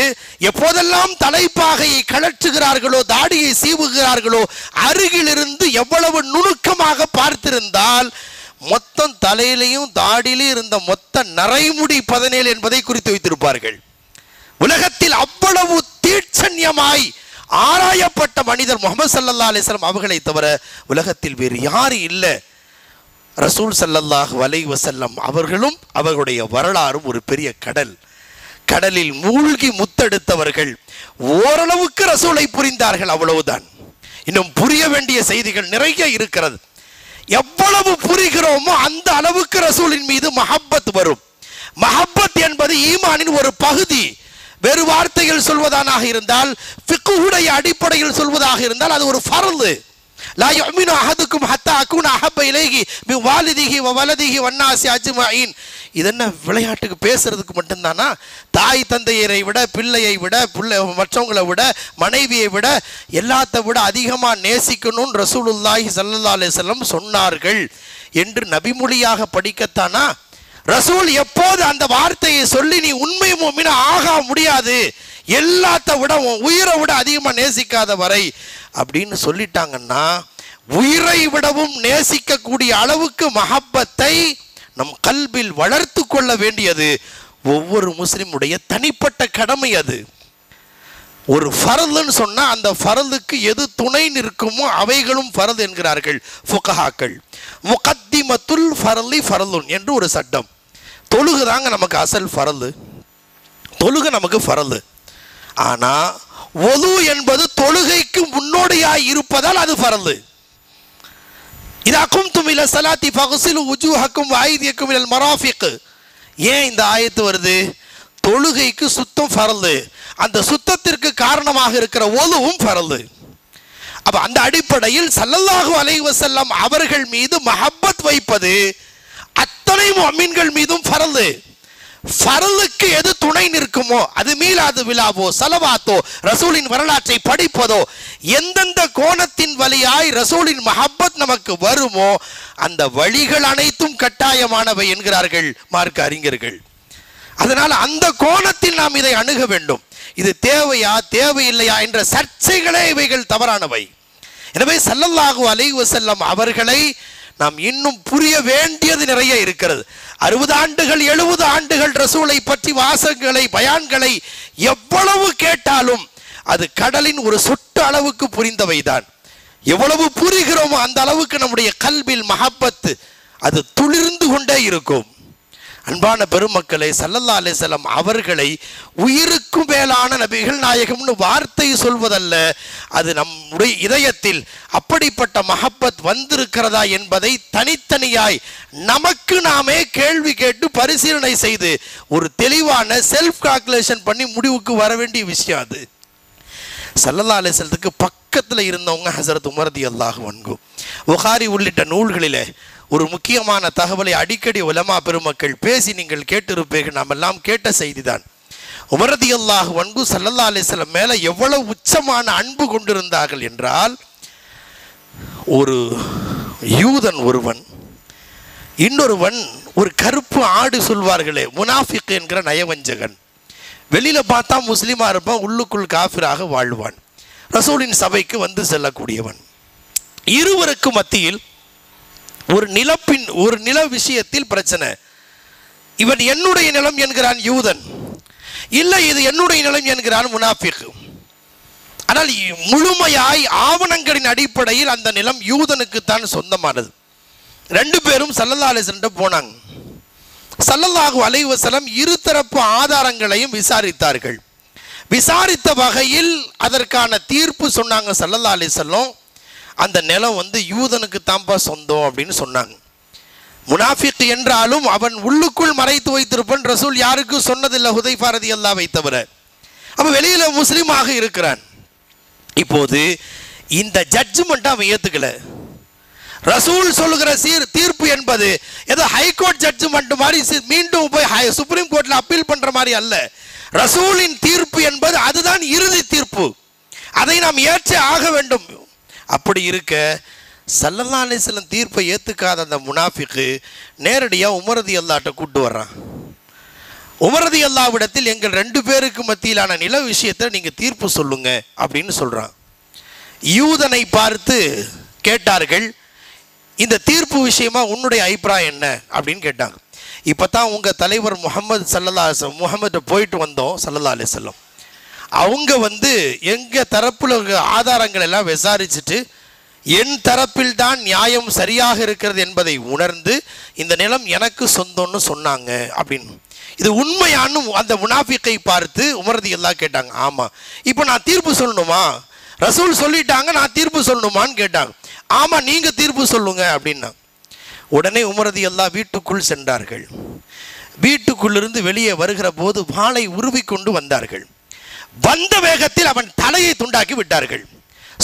எப்போதெல்லாம் தலைப்பாகையை கழற்றுகிறார்களோ தாடியை சீவுகிறார்களோ அருகில் இருந்து எவ்வளவு நுணுக்கமாக பார்த்திருந்தால் மொத்தம் தலையிலையும் தாடியிலையும் இருந்த மொத்த நரைமுடி 17 என்பதை குறித்து வைத்திருப்பார்கள். உலகத்தில் அவ்வளவு தீட்சண்யமாய் ஆராயப்பட்ட மனிதர் முஹம்மது ஸல்லல்லாஹு அலைஹி வஸல்லம் அவர்களை தவிர உலகத்தில் வேறு யாரும் இல்லை. ரசூல் ஸல்லல்லாஹு அலைஹி வஸல்லம் அவர்களும் அவர்களுடைய வரலாறும் ஒரு பெரிய கடல். கடலில் மூழ்கி முத்தெடுத்தவர்கள் ஓரளவுக்கு ரசூலை புரிந்தார்கள், அவ்வளவுதான். இன்னும் புரிய வேண்டிய செய்திகள் நிறைய இருக்கிறது. எவ்வளவு புரிகிறோமோ அந்த அளவுக்கு ரசூலின் மீது மஹப்பத் வரும். மஹப்பத் என்பது ஈமானின் ஒரு பகுதி. வேறு வார்த்தைகள் சொல்வதாக இருந்தால், ஃபிக்ஹுடைய அடிப்படையில் சொல்வதாக இருந்தால் அது ஒரு ஃபர்து. லா யுமினு அஹதுக்கும் ஹத்தா அகுன அஹப்ப இலைஹி மின் வாலிதிஹி வ வலதிஹி வன்னாஸி அஜ்மஈன். இதென்ன விளையாட்டுக்கு பேசுறதுக்கு மட்டும்தானா? தாய் தந்தையரை விட, பிள்ளையை விட, மற்றவங்களை விட, மனைவியை விட, எல்லாத்தை விட அதிகமாக நேசிக்கணும்னு ரசூலுல்லாஹி ஸல்லல்லாஹு அலைஹி வஸல்லம் சொன்னார்கள் என்று நபிமொழியாக படிக்கத்தானா? ரசூல் எப்போது அந்த வார்த்தையை சொல்லி நீ உண்மை முஃமினா ஆக முடியாது, எல்லாத்த விட உயிரை விட அதிகமாக நேசிக்காத வரை அப்படின்னு சொல்லிட்டாங்கன்னா, உயிரை விடவும் நேசிக்கக்கூடிய அளவுக்கு மஹப்பத்தை நம் கல்பில் வளர்த்து கொள்ள வேண்டியது ஒவ்வொரு முஸ்லிமுடைய தனிப்பட்ட கடமை. அது ஒரு ஃபர்துன்னு சொன்னா அந்த ஃபர்துக்கு எது துணை நிற்குமோ அவைகளும் ஃபர்து என்கிறார்கள் ஃபுகஹாக்கள். முகத்திமத்துல் ஃபர்லி ஃபர்லுன் என்று ஒரு சட்டம். தொழுகுதாங்க நமக்கு அசல் ஃபர்து, தொழுகை நமக்கு ஃபர்து. ஆனா வுது என்பது தொழுகைக்கு முன்னோடியாய் இருப்பதால் அது ஃபர்து. இதா கும்தும் இலா ஸலாத்தி ஃபக்ஸிலு வுஜூஹக்கும் வ ஐதியக்கும் இலல் மராஃபிக். ஏன் இந்த ஆயத்து வருது? தொழுகைக்கு சுத்தம் ஃபர்து, அந்த சுத்தத்திற்கு காரணமாக இருக்கிற வுதுவும் ஃபர்து. அப்ப அந்த அடிப்படையில் ஸல்லல்லாஹு அலைஹி வஸல்லம் அவர்கள் மீது மஹப்பத் வைப்பது அத்தனை முஃமின்கள் மீதும் ஃபர்து. ஃபர்லுக்கு எது துணை நிற்குமோ, அது மீலாது விழாவோ ஸலவாத்தோ ரசூலின் வரலாற்றை படிப்பதோ, எந்தெந்த கோணத்தின் வழியாய் ரசூலின் மஹப்பத் நமக்கு வருமோ அந்த வழிகள் அனைத்தும் கட்டாயமானவை என்கிறார்கள் மார்க்க அறிஞர்கள். அதனால் அந்த கோணத்தில் நாம் இதை அணுக வேண்டும். இது தேவையா தேவையில்லையா என்ற சர்ச்சைகளே இவைகள் தவறானவை. எனவே ஸல்லல்லாஹு அலைஹி வஸல்லம் அவர்களை நாம் இன்னும் புரிய வேண்டியது நிறைய இருக்கிறது. 60 ஆண்டுகள் 70 ஆண்டுகள் ரசூலை பற்றி வாசகங்களை பயான்களை எவ்வளவு கேட்டாலும் அது கடலின் ஒரு சொட்டு அளவுக்கு புரிந்தவைதான். எவ்வளவு புரிகிறோமோ அந்த அளவுக்கு நம்முடைய கல்பில் மஹப்பத் அது துளிர்ந்து கொண்டே இருக்கும். அன்பான பெருமக்களே, ஸல்லல்லாஹு அலைஹி வஸல்லம் அவர்களை உயிருக்கும் மேலான நபிகள் நாயகம்னு வார்த்தை சொல்வதல்ல, அது நம்முடைய இதயத்தில் அப்படிப்பட்ட மஹப்பத் வந்திருக்கிறதா என்பதை தனித்தனியாய் நமக்கு நாமே கேள்வி கேட்டு பரிசீலனை செய்து ஒரு தெளிவான செல்ஃப் கால்குலேஷன் பண்ணி முடிவுக்கு வர வேண்டிய விஷயம் அது. ஸல்லல்லாஹு அலைஹி வஸல்லத்துக்கு பக்கத்தில் இருந்தவங்க ஹஸரத் உமர் ரலியல்லாஹு அன்ஹு. புகாரி உள்ளிட்ட நூல்களிலே ஒரு முக்கியமான தகவலை அடிக்கடி உலமா பெருமக்கள் பேசி நீங்கள் கேட்டிருப்பீர்கள், நாம் எல்லாம் கேட்ட செய்திதான். உமர் ரலியல்லாஹு அன்ஹு ஸல்லல்லாஹு அலைஹி வஸல்லம் மேலே எவ்வளவு உச்சமான அன்பு கொண்டிருந்தார்கள் என்றால், ஒரு யூதன் ஒருவன், இன்னொருவன் ஒரு கருப்பு ஆடு சொல்வார்களே முனாஃபிக் என்கிற நயவஞ்சகன், வெளியில பார்த்தா முஸ்லிமா இருப்பான், உள்ளுக்குள் காஃபிராக வாழ்வான், ரசூலின் சபைக்கு வந்து செல்லக்கூடியவன். இருவருக்கு மத்தியில் ஒரு நில விஷயத்தில் பிரச்சனை. இவன் என்னுடைய நிலம் என்கிறான் யூதன், இல்லை இது என்னுடைய நிலம் என்கிறான் முனாஃபிக். ஆனால் முழுமையாய் ஆவணங்களின் அடிப்படையில் அந்த நிலம் யூதனுக்கு தான் சொந்தமானது. ரெண்டு பேரும் ஸல்லல்லாஹு அலைஹி வஸல்லம் போனாங்க. ஸல்லல்லாஹு அலைஹி வஸல்லம் இருதரப்பு ஆதாரங்களையும் விசாரித்தார்கள். விசாரித்த வகையில் அதற்கான தீர்ப்பு சொன்னாங்க ஸல்லல்லாஹு அலைஹி வஸல்லம். அந்த நிலம் வந்து யூதனுக்கு தான்பா சொந்தம் அப்படின்னு சொன்னாங்க. முனாஃபிக் என்றாலும் அவன் உள்ளுக்குள் மறைத்து வைத்திருப்பன் ரசூல் யாருக்கும் சொன்னதில்லை, ஹுதைஃபா ரலியல்லாஹு அன்ஹு தவிர. அவன் வெளியில முஸ்லீமாக இருக்கிறான். இப்போது இந்த ஜட்ஜ்மெண்ட் அவன் ஏத்துக்கல. ரசூல் சொல்லுகிற தீர்ப்பு என்பது ஏதோ ஹைகோர்ட் ஜட்ஜ்மெண்ட் மாதிரி மீண்டும் போய் சுப்ரீம் கோர்ட்ல அப்பீல் பண்ற மாதிரி அல்ல. ரசூலின் தீர்ப்பு என்பது அதுதான் இறுதி தீர்ப்பு, அதை நாம் ஏற்றே ஆக வேண்டும். அப்படி இருக்க ஸல்லல்லாஹு அலைஹி வஸல்லம் தீர்ப்பை ஏத்துக்காத அந்த முனாஃபிக்கு நேரடியாக உமர் ரலியல்லாஹு கூட்டு வர்றான். உமர் ரலியல்லாஹுவிடத்தில் எங்கள் 2 பேருக்கு மத்தியிலான நில விஷயத்தை நீங்க தீர்ப்பு சொல்லுங்க அப்படின்னு சொல்றான். யூதனை பார்த்து கேட்டார்கள், இந்த தீர்ப்பு விஷயமா உன்னுடைய அபிப்பிராயம் என்ன அப்படின்னு கேட்டாங்க. இப்போ தான் உங்கள் தலைவர் முகமது ஸல்லல்லாஹு அலைஹி வஸல்லம் முகமது போயிட்டு வந்தோம் ஸல்லல்லாஹு அலைஹி வஸல்லம். அவங்க வந்து எங்கள் தரப்பில் ஆதாரங்கள் எல்லாம் விசாரிச்சுட்டு என் தரப்பில் தான் நியாயம் சரியாக இருக்கிறது என்பதை உணர்ந்து இந்த நிலம் எனக்கு சொந்தம்னு சொன்னாங்க அப்படின்னு. இது உண்மையானு அந்த முனாஃபிக்கை பார்த்து உமர் ரலியல்லாஹு கேட்டாங்க. ஆமாம், இப்போ நான் தீர்ப்பு சொல்லணுமா? ரசூல் சொல்லிட்டாங்க, நான் தீர்ப்பு சொல்லணுமான்னு கேட்டாங்க. ஆமாம், நீங்கள் தீர்ப்பு சொல்லுங்க அப்படின்னா. உடனே உமர் ரலியல்லாஹு வீட்டுக்குள் சென்றார்கள். வீட்டுக்குள்ளிருந்து வெளியே வருகிற போது வாளை உருவி கொண்டு வந்தார்கள். வந்த வேகத்தில் அவன் தலையை துண்டாக்கி விட்டார்கள்.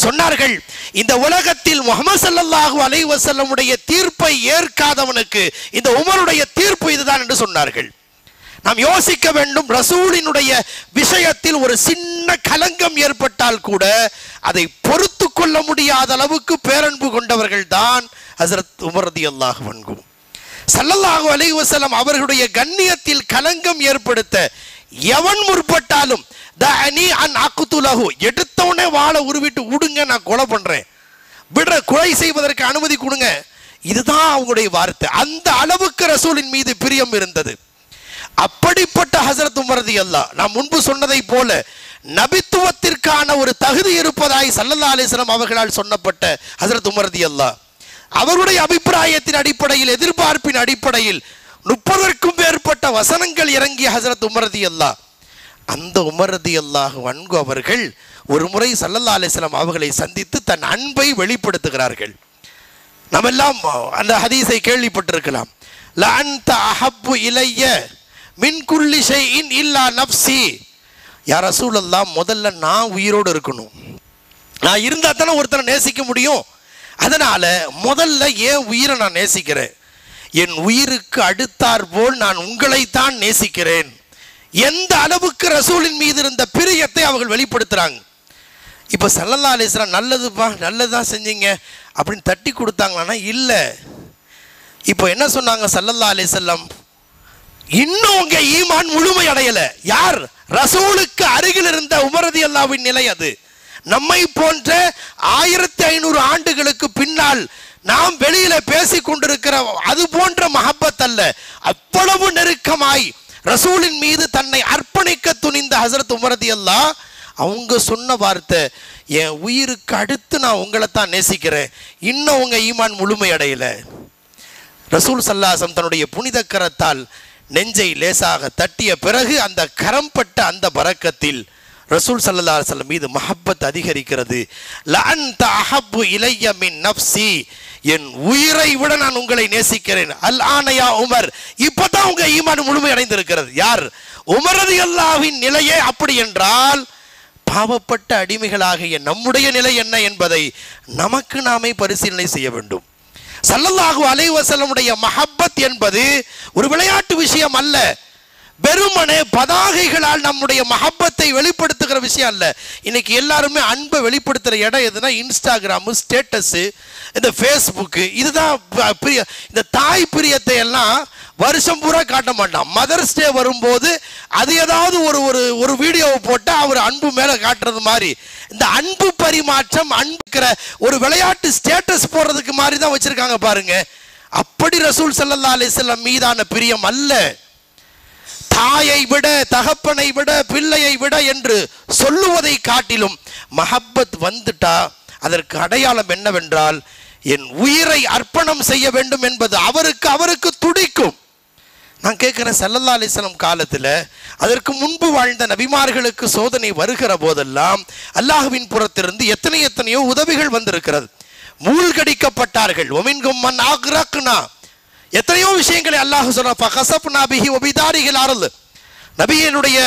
சொன்னார்கள், இந்த உலகத்தில் முஹம்மது ஸல்லல்லாஹு அலைஹி வஸல்லமுடைய தீர்ப்பை ஏற்காதவனுக்கு இந்த உமருடைய தீர்ப்பு இதுதான் என்று சொன்னார்கள். நாம் யோசிக்க வேண்டும், ரசூலினுடைய விஷயத்தில் ஒரு சின்ன கலங்கம் ஏற்பட்டால் கூட அதை பொறுத்து கொள்ள முடியாத அளவுக்கு பேரன்பு கொண்டவர்கள் தான் ஹஸரத் உமர் ரலியல்லாஹு அன்ஹு. ஸல்லல்லாஹு அலைஹி வஸல்லம் அவர்களுடைய கண்ணியத்தில் கலங்கம் ஏற்படுத்த எவன் முற்பட்டாலும் தஅனி அன் அக்துலஹு, எடுத்தவனே வாளை உருவிட்டு விடுங்க, நான் கொலை பண்றேன், விடுற, கொலை செய்வதற்கு அனுமதி கொடுங்க, இதுதான் அவங்களுடைய வார்த்தை. அந்த அளவுக்கு ரசூலின் மீது பிரியம் இருந்தது. அப்படிப்பட்ட ஹஸரத் உமர் ரலியல்லாஹு, நான் முன்பு சொன்னதை போல நபித்துவத்திற்கான ஒரு தகுதி இருப்பதாய் ஸல்லல்லாஹு அலைஹி வஸல்லம் அவர்களால் சொன்னப்பட்ட ஹஸரத் உமர் ரலியல்லாஹு அவருடைய அபிப்பிராயத்தின் அடிப்படையில், எதிர்பார்ப்பின் அடிப்படையில் 30க்கும் மேற்பட்ட வசனங்கள் இறங்கிய ஹஸரத் உமர் ரலியல்லாஹு, அந்த உமர் ரலியல்லாஹு அன்ஹு அவர்கள் ஒரு முறை ஸல்லல்லாஹு அலைஹி வஸல்லம் அவர்களை சந்தித்து தன் அன்பை வெளிப்படுத்துகிறார்கள். நாம் எல்லாம் அந்த ஹதீஸை கேள்விப்பட்டிருக்கலாம். லஅன்த அஹப்பு இலைய மின் குல்லி ஷைஇன் இல்லா நஃப்ஸி. யா ரசூலல்லாஹ், முதல்ல நான் உயிரோடு இருக்கணும், நான் இருந்தா தானே ஒருத்தரை நேசிக்க முடியும். அதனால முதல்ல என் உயிரை நான் நேசிக்கிறேன், என் உயிருக்கு அடுத்தார் போல் நான் உங்களைத்தான் நேசிக்கிறேன். எந்த அளவுக்கு ரசூலின் மீது இருந்த பிரியத்தை அவர்கள் வெளிப்படுத்துறாங்க. இப்போ ஸல்லல்லாஹு அலைஹி வஸல்லம் நல்லதுப்பா, நல்லதுதான் செஞ்சீங்க அப்படின்னு தட்டி கொடுத்தாங்களான்னா இல்லை. இப்போ என்ன சொன்னாங்க ஸல்லல்லாஹு அலைஹி வஸல்லம், இன்னும் உங்க ஈமான் முழுமை அடையல. யார்? ரசூலுக்கு அருகில் இருந்த உமர் ரலியல்லாஹுவின் நிலை அது. நம்மை போன்ற 1500 ஆண்டுகளுக்கு பின்னால் நாம் வெளியில பேசிக் கொண்டிருக்கிற அது போன்ற மஹப்பத் அல்ல. அவ்வளவு நெருக்கமாய் ரசூலின் மீது தன்னை அர்ப்பணிக்க துணிந்த ஹஸரத் உமர் ரலியல்லாஹு அவங்க சொன்ன வார்த்தை, என் உயிருக்கு அடுத்து நான் உங்களை தான் நேசிக்கிறேன், இன்னும் உங்க ஈமான் முழுமை அடையல. ரசூல் ஸல்லல்லாஹு அலைஹி வஸல்லம் தன்னுடைய புனித கரத்தால் நெஞ்சை லேசாக தட்டிய பிறகு அந்த கரம்பட்ட அந்த பரக்கத்தில் ரசூல் ஸல்லல்லாஹு அலைஹி வஸல்லம் மீது மஹப்பத் அதிகரிக்கிறது. லஅன்த அஹப்பு இலைய மின் நஃப்ஸி, என் உயிரை விட நான் உங்களை நேசிக்கிறேன். அல் ஆனயா உமர், இப்பதான் உங்க ஈமான் முழுமை அடைந்திருக்கிறது. யார்? உமர் ரலியல்லாஹுவின் நிலையே அப்படி என்றால் பாவப்பட்ட அடிமைகளாகிய நம்முடைய நிலை என்ன என்பதை நமக்கு நாமே பரிசீலனை செய்ய வேண்டும். ஸல்லல்லாஹு அலைஹி வஸல்லமுடைய மஹப்பத் என்பது ஒரு விளையாட்டு விஷயம் அல்ல, வெறுமனே பதாகைகளால் நம்முடைய மஹப்பத்தை வெளிப்படுத்துகிற விஷயம் அல்ல. இன்னைக்கு எல்லாருமே அன்பை வெளிப்படுத்துகிற இடம் எதுனா இன்ஸ்டாகிராமு, ஸ்டேட்டஸு, இந்த ஃபேஸ்புக்கு, இதுதான் பிரிய. இந்த தாய் பிரியத்தை எல்லாம் வருஷம் பூரா காட்ட மாட்டான். மதர்ஸ் டே வரும்போது அது ஏதாவது ஒரு வீடியோவை போட்டால் அவர் அன்பு மேலே காட்டுறது மாதிரி இந்த அன்பு பரிமாற்றம், அன்புக்கிற ஒரு விளையாட்டு ஸ்டேட்டஸ் போடுறதுக்கு மாதிரி தான் வச்சிருக்காங்க பாருங்க. அப்படி ரசூல் ஸல்லல்லாஹு அலைஹி வஸல்லம் மீதான பிரியம் அல்ல. தாயை விட, தகப்பனை விட, பிள்ளையை விட என்று சொல்லுவதை காட்டிலும் மஹப்பத் வந்துட்டா அதற்கு அடையாளம் என்னவென்றால் என் உயிரை அர்ப்பணம் செய்ய வேண்டும் என்பது அவருக்கு துடிக்கும். நான் கேட்குறேன், ஸல்லல்லாஹு அலைஹி வஸல்லம் காலத்தில் அதற்கு முன்பு வாழ்ந்த நபிமார்களுக்கு சோதனை வருகிற போதெல்லாம் அல்லாஹ்வின் புறத்திலிருந்து எத்தனையோ உதவிகள் வந்திருக்கிறது. மூழ்கடிக்கப்பட்டார்கள். ஒமின்கும் மன் அக்ரக்னா, எத்தனையோ விஷயங்களை அல்லாஹ் சொல்றான். ஃபகஸப்னா பிஹி வபிதாரிஹில் அர்த், நபியினுடைய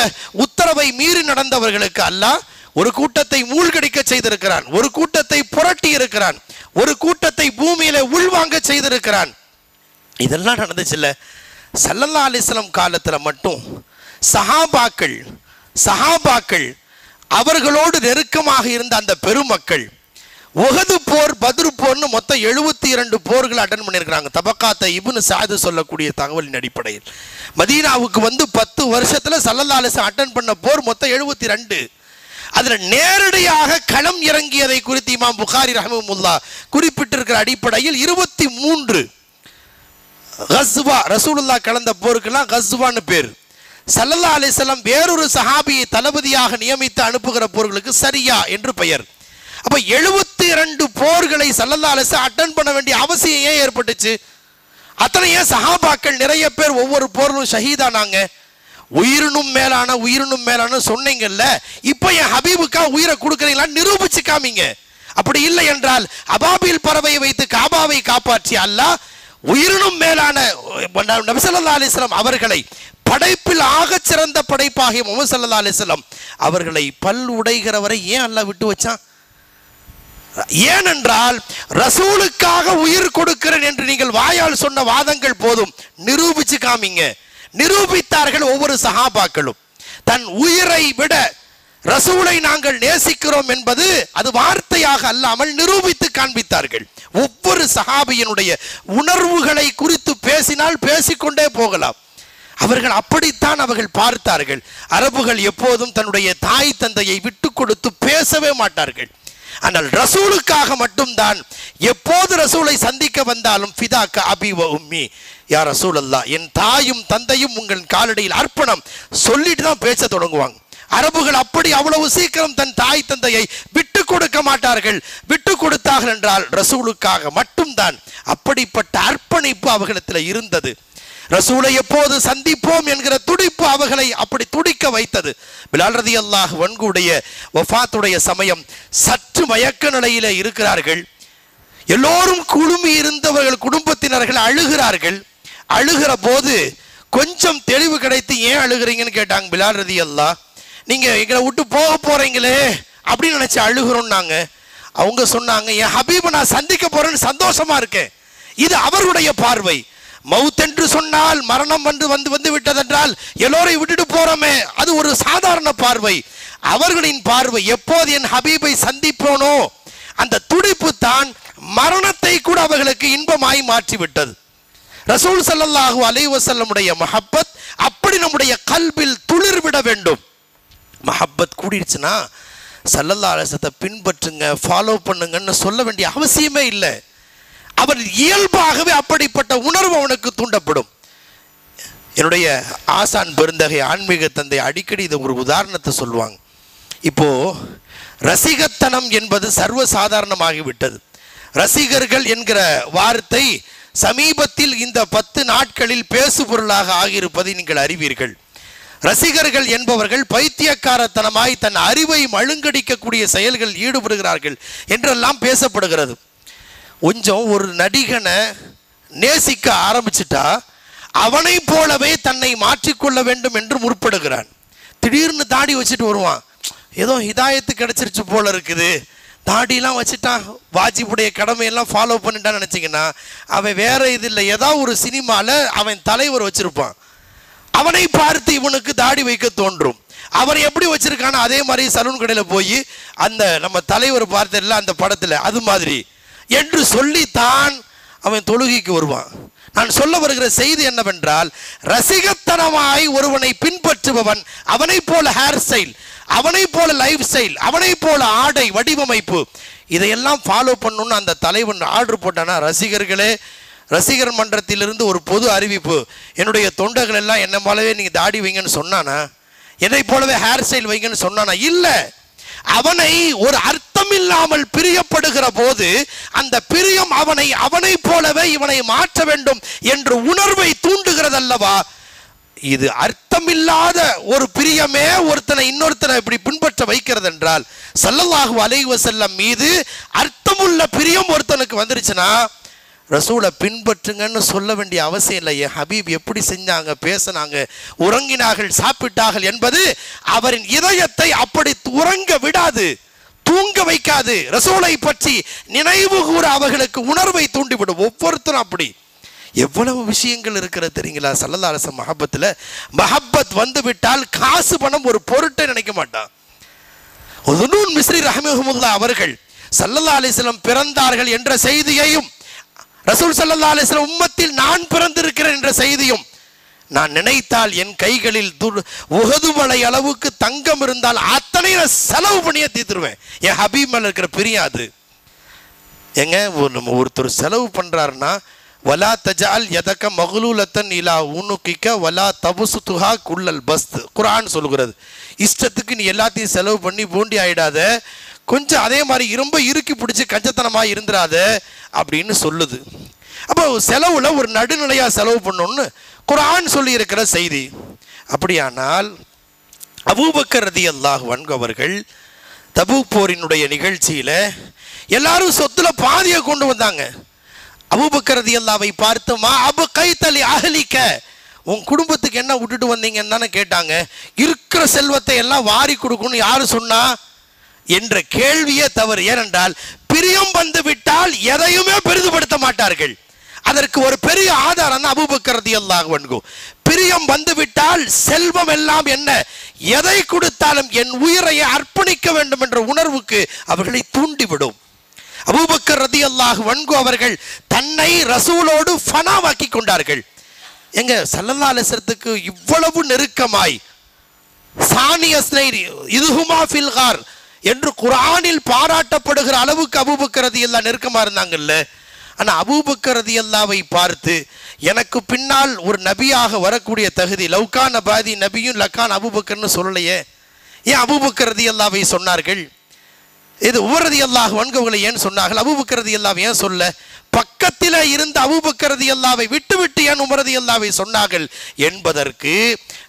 உத்தரவை மீறி நடந்தவர்களுக்கு அல்லாஹ் ஒரு கூட்டத்தை மூழ்கடிக்க செய்திருக்கிறான், ஒரு கூட்டத்தை புரட்டி இருக்கிறான், ஒரு கூட்டத்தை பூமியில உள்வாங்க செய்திருக்கிறான். இதெல்லாம் நடந்துச்சுல்ல. ஸல்லல்லாஹு அலைஹி வஸல்லம் காலத்துல மட்டும் சஹாபாக்கள் அவர்களோடு நெருக்கமாக இருந்த அந்த பெருமக்கள் உஹது போர், பத்ரு போர்னு மொத்தம் 72 போர்கள் அட்டன் பண்ணியிருக்கிறாங்க. தபக்காத்த இப்னு சஅத் சொல்லக்கூடிய தகவலின் அடிப்படையில் மதீனாவுக்கு வந்து 10 வருஷத்துல ஸல்லல்லாஹு அலைஹி வஸல்லம் அட்டன் பண்ண போர் மொத்தம் 72. அதுல நேரடியாக களம் இறங்கியதை குறித்து இமாம் புகாரி ரஹ்மத்துல்லாஹ் குறிப்பிட்டிருக்கிற அடிப்படையில் 23 கஸ்வா, ரசூலுல்லாஹ் கலந்த போருக்கெல்லாம் கஸ்வான்னு பேர். ஸல்லல்லாஹு அலைஹி வஸல்லம் வேறொரு சஹாபியை தளபதியாக நியமித்து அனுப்புகிற போர்களுக்கு சரியா என்று பெயர். அப்ப 72 போர்களை ஸல்லல்லாஹு அலைஹி வஸல்லம் அட்டன் பண்ண வேண்டிய அவசியம் ஏன் ஏற்பட்டுச்சு? அத்தனை ஏன் சஹாபாக்கள் நிறைய பேர் ஒவ்வொரு போரிலும் ஷஹீதானாங்க? உயிரினும் மேலான சொன்னீங்கல்ல, இப்ப என் ஹபீபுக்கா உயிரை கொடுக்குறீங்களா நிரூபிச்சு காமிங்க. அப்படி இல்லை என்றால் அபாபில் பறவையை வைத்து காபாவை காப்பாற்றிய அல்லாஹ் உயிரினும் மேலான நபி ஸல்லல்லாஹு அலைஹி வஸல்லம் அவர்களை படைப்பில் ஆகச் சிறந்த படைப்பாகிய முஹம்மது ஸல்லல்லாஹு அலைஹி வஸல்லம் அவர்களை பல் உடைகிறவரை ஏன் அல்லாஹ் விட்டு வச்சான்? ஏனென்றால் ரசூலுக்காக உயிர் கொடுக்கிறேன் என்று நீங்கள் வாயால் சொன்ன வாதங்கள் போதும், நிரூபிச்சு காமிங்க. நிரூபித்தார்கள். ஒவ்வொரு சஹாபாக்களும் தன் உயிரை விட ரசூலை நாங்கள் நேசிக்கிறோம் என்பது அது வார்த்தையாக அல்லாமல் நிரூபித்து காண்பித்தார்கள். ஒவ்வொரு சஹாபியினுடைய உணர்வுகளை குறித்து பேசினால் பேசிக்கொண்டே போகலாம். அவர்கள் அப்படித்தான் அவர்கள் பார்த்தார்கள். அரபுகள் எப்போதும் தன்னுடைய தாய் தந்தையை விட்டு கொடுத்து பேசவே மாட்டார்கள். ஆனால் ரசூலுக்காக மட்டும்தான் எப்போது ரசூலை சந்திக்க வந்தாலும் ஃபிதாக்க அபி வ உம்மி, யா ரசூலல்லாஹ், என் தாயும் தந்தையும் உங்கள் காலடியில் அர்ப்பணம் சொல்லிட்டு தான் பேச தொடங்குவாங்க. அரபுகள் அப்படி அவ்வளவு சீக்கிரம் தன் தாய் தந்தையை விட்டு கொடுக்க மாட்டார்கள். விட்டு கொடுத்தார்கள் என்றால் ரசூலுக்காக மட்டும்தான். அப்படிப்பட்ட அர்ப்பணிப்பு அவர்களிடத்தில் இருந்தது. ரசூலை எப்போது சந்திப்போம் என்கிற துடிப்பு அவர்களை அப்படி துடிக்க வைத்தது. பிலால் ரலியல்லாஹு அன்ஹுடைய வஃபாத்துடைய சமயம் சற்று மயக்க நிலையில இருக்கிறார்கள். எல்லோரும் குழுமி இருந்தவர்கள் குடும்பத்தினர்கள் அழுகிறார்கள். அழுகிற போது கொஞ்சம் தெளிவு கிடைத்து ஏன் அழுகிறீங்கன்னு கேட்டாங்க. பிலால் ரலியல்லாஹு, நீங்க எங்களை விட்டு போக போறீங்களே அப்படின்னு நினைச்சு அழுகிறோம்னாங்க. அவங்க சொன்னாங்க, என் ஹபீபை நான் சந்திக்க போறேன்னு சந்தோஷமா இருக்கேன். இது அவர்களுடைய பார்வை. மவுத் என்று சொன்னால் மரணம் வந்து விட்டதென்றால் எல்லோரையும் விட்டுட்டு போறோமே, அது ஒரு சாதாரண பார்வை. அவர்களின் பார்வை எப்போது என் ஹபீபை சந்திப்போனோ அந்த துடிப்பு தான் மரணத்தை கூட அவர்களுக்கு இன்பமாய் மாற்றிவிட்டது. ரசூல் ஸல்லல்லாஹு அலைஹி வஸல்லமுடைய மஹப்பத் அப்படி நம்முடைய கல்பில் துளிர்விட வேண்டும். மஹப்பத் கூடிடுச்சுன்னா ஸல்லல்லாஹு அலைஹி வஸல்லத்தை பின்பற்றுங்க, ஃபாலோ பண்ணுங்கன்னு சொல்ல வேண்டிய அவசியமே இல்லை. அவன் இயல்பாகவே அப்படிப்பட்ட உணர்வு அவனுக்கு தூண்டப்படும். என்னுடைய ஆசான் பெருந்தகை ஆன்மீக தந்தை அடிக்கடி இதை ஒரு உதாரணத்தை சொல்லுவாங்க. இப்போ ரசிகத்தனம் என்பது சர்வசாதாரணமாகிவிட்டது. ரசிகர்கள் என்கிற வார்த்தை சமீபத்தில் இந்த 10 நாட்களில் பேசு பொருளாக ஆகியிருப்பதை நீங்கள் அறிவீர்கள். ரசிகர்கள் என்பவர்கள் பைத்தியக்காரத்தனமாய் தன் அறிவை மழுங்கடிக்கக்கூடிய செயல்கள் ஈடுபடுகிறார்கள் என்றெல்லாம் பேசப்படுகிறது. கொஞ்சம் ஒரு நடிகனை நேசிக்க ஆரம்பிச்சுட்டா அவனை போலவே தன்னை மாற்றிக்கொள்ள வேண்டும் என்று முற்படுகிறான். திடீர்னு தாடி வச்சுட்டு வருவான், ஏதோ ஹிதாயத்து கிடைச்சிருச்சு போல இருக்குது, தாடியெல்லாம் வச்சுட்டான், வாஜிபுடைய கடமையெல்லாம் ஃபாலோ பண்ணிட்டான்னு நினச்சிங்கன்னா அவன் வேற இது இல்லை, ஏதாவது ஒரு சினிமாவில் அவன் தலைவர் வச்சிருப்பான், அவனை பார்த்து இவனுக்கு தாடி வைக்க தோன்றும். அவன் எப்படி வச்சிருக்கானோ அதே மாதிரி சலூன் கடையில் போய் அந்த நம்ம தலைவர் பார்த்தல அந்த படத்தில் அது மாதிரி என்று சொல்லித்தான் அவன் தொழுகைக்கு வருவான். நான் சொல்ல வருகிற செய்தி என்னவென்றால், ரசிகத்தனமாய் ஒருவனை பின்பற்றுபவன் அவனை போல ஹேர் ஸ்டைல், அவனை போல லைஃப் ஸ்டைல், அவனை போல ஆடை வடிவமைப்பு, இதையெல்லாம் ஃபாலோ பண்ணணும்னு அந்த தலைவன் ஆர்டர் போட்டானா, ரசிகர்களே, ரசிகர் மன்றத்திலிருந்து ஒரு பொது அறிவிப்பு, என்னுடைய தொண்டர்கள் எல்லாம் என்ன போலவே நீங்கள் தாடி வைங்கன்னு சொன்னானா, என்னை போலவே ஹேர் ஸ்டைல் வைங்கன்னு சொன்னானா? இல்லை. அவனை ஒரு அர்த்தம் இல்லாமல் பிரியப்படுகிற போது அந்த பிரியம் அவனை போலவே இவனை மாற்ற வேண்டும் என்று உணர்வை தூண்டுகிறது அல்லவா? இது அர்த்தமில்லாத ஒரு பிரியமே ஒருத்தனை இன்னொருத்தனை இப்படி பின்பற்ற வைக்கிறது என்றால், ஸல்லல்லாஹு அலைஹி வஸல்லம் மீது அர்த்தமுள்ள பிரியம் ஒருத்தனுக்கு வந்துருச்சுன்னா ரசூலை பின்பற்றுங்கன்னு சொல்ல வேண்டிய அவசியம் இல்லை. என் ஹபீப் எப்படி செஞ்சாங்க, பேசினாங்க, உறங்கினார்கள், சாப்பிட்டார்கள் என்பது அவரின் இதயத்தை அப்படி உறங்க விடாது, தூங்க வைக்காது. ரசூலை பற்றி நினைவு கூற அவர்களுக்கு உணர்வை தூண்டிவிடும். ஒவ்வொருத்தரும் அப்படி எவ்வளவு விஷயங்கள் இருக்கிறது தெரியுங்களா? ஸல்லல்லாஹு அலைஹி வஸல்லம் மஹப்பத்தில் மஹப்பத் வந்து விட்டால் காசு பணம் ஒரு பொருட்டை நினைக்க மாட்டான். உதுனூன் மிஸ்ரி ரஹ்மஹுல்லாஹ் அவர்கள் ஸல்லல்லாஹு அலைஹி வஸல்லம் பிறந்தார்கள் என்ற செய்தியையும், ரசூல் ஸல்லல்லாஹு அலைஹி வஸல்லம் உம்மத்தில் நான் பிறந்திருக்கிறேன் என்ற செய்தியும், நான் நினைத்தால் என் கைகளில் உஹது மலை அளவுக்கு தங்கம் இருந்தால் அத்தனை செலவு பண்ணியே தீர்த்துருவேன். என் ஹபீப் மேல இருக்கிற பிரியாது. எங்க நம்ம ஒருத்தர் செலவு பண்றாருன்னா, வலா தஜால் யதக மக்லூலத்தன் இலா உனுகிக வலா தபசுதுஹா குல்லல் பஸ்த், குர்ஆன் சொல்கிறது. இஷ்டத்துக்கு நீ எல்லாத்தையும் செலவு பண்ணி பூண்டி ஆயிடாத, கொஞ்சம் அதே மாதிரி ரொம்ப இறுக்கி பிடிச்சி கஞ்சத்தனமாக இருந்துடாத அப்படின்னு சொல்லுது. அப்போ செலவுல ஒரு நடுநிலையாக செலவு பண்ணணும்னு குர்ஆன் சொல்லி இருக்கிற செய்தி. அப்படியானால் அபூபக்கர் ரலியல்லாஹு அன்ஹு அவர்கள் தபூக் போரினுடைய நிகழ்ச்சியில எல்லாரும் சொத்துல பாதியை கொண்டு வந்தாங்க. அபூபக்கர் ரலியல்லாஹுவை பார்த்துமா அபு கைத்தலி அஹ்லிக, உன் குடும்பத்துக்கு என்ன விட்டுட்டு வந்தீங்கன்னு தானே கேட்டாங்க. இருக்கிற செல்வத்தை எல்லாம் வாரி கொடுக்கணும் யாரு சொன்னா என்ற கேள்வியே தவறு. ஏனென்றால் பிரியம் வந்து விட்டால் எதையுமே பெரிதுபடுத்த மாட்டார்கள். அதற்கு ஒரு பெரிய ஆதாரம் தான் அபூபக்கர் ரலியல்லாஹு அன்ஹு. பிரியம் வந்து விட்டால் செல்வம் எல்லாம் என்ன, எதை கொடுத்தாலும் என் உயிரை அர்ப்பணிக்க வேண்டும் என்ற உணர்வுக்கு அவர்களை தூண்டிவிடும். அபூபக்கர் ரலியல்லாஹு அன்ஹு அவர்கள் தன்னை ரசூலோடு ஃபனாவாக்கி கொண்டார்கள். எங்க ஸல்லல்லாஹு அலைஹி வஸல்லத்துக்கு இவ்வளவு நெருக்கமாய் சானியஸ்னைரி இதுஹுமா ஃபில் கார் என்று குர்ஆனில் பாராட்டப்படுகிற அளவுக்கு அபூபக்கர் ரலியல்லாஹு நெருக்கமா இருந்தாங்கல்ல. ஆனா அபூபக்கர் ரலியல்லாஹுவை பார்த்து எனக்கு பின்னால் ஒரு நபியாக வரக்கூடிய தகுதி, லவ்கான பாதி நபியும் லக்கான் அபூபக்கர்னு சொல்லலையே, ஏன் அபூபக்கர் ரலியல்லாஹுவை சொன்னார்கள்? இது உமர் ரலியல்லாஹு அன்ஹுவை ஏன் சொன்னார்கள்? அபூபக்கர் ரலியல்லாஹு ஏன் சொல்ல? பக்கத்தில் இருந்த அபூபக்கர் ரலியல்லாஹுவை விட்டு ஏன் உமர் ரலியல்லாஹுவை சொன்னார்கள் என்பதற்கு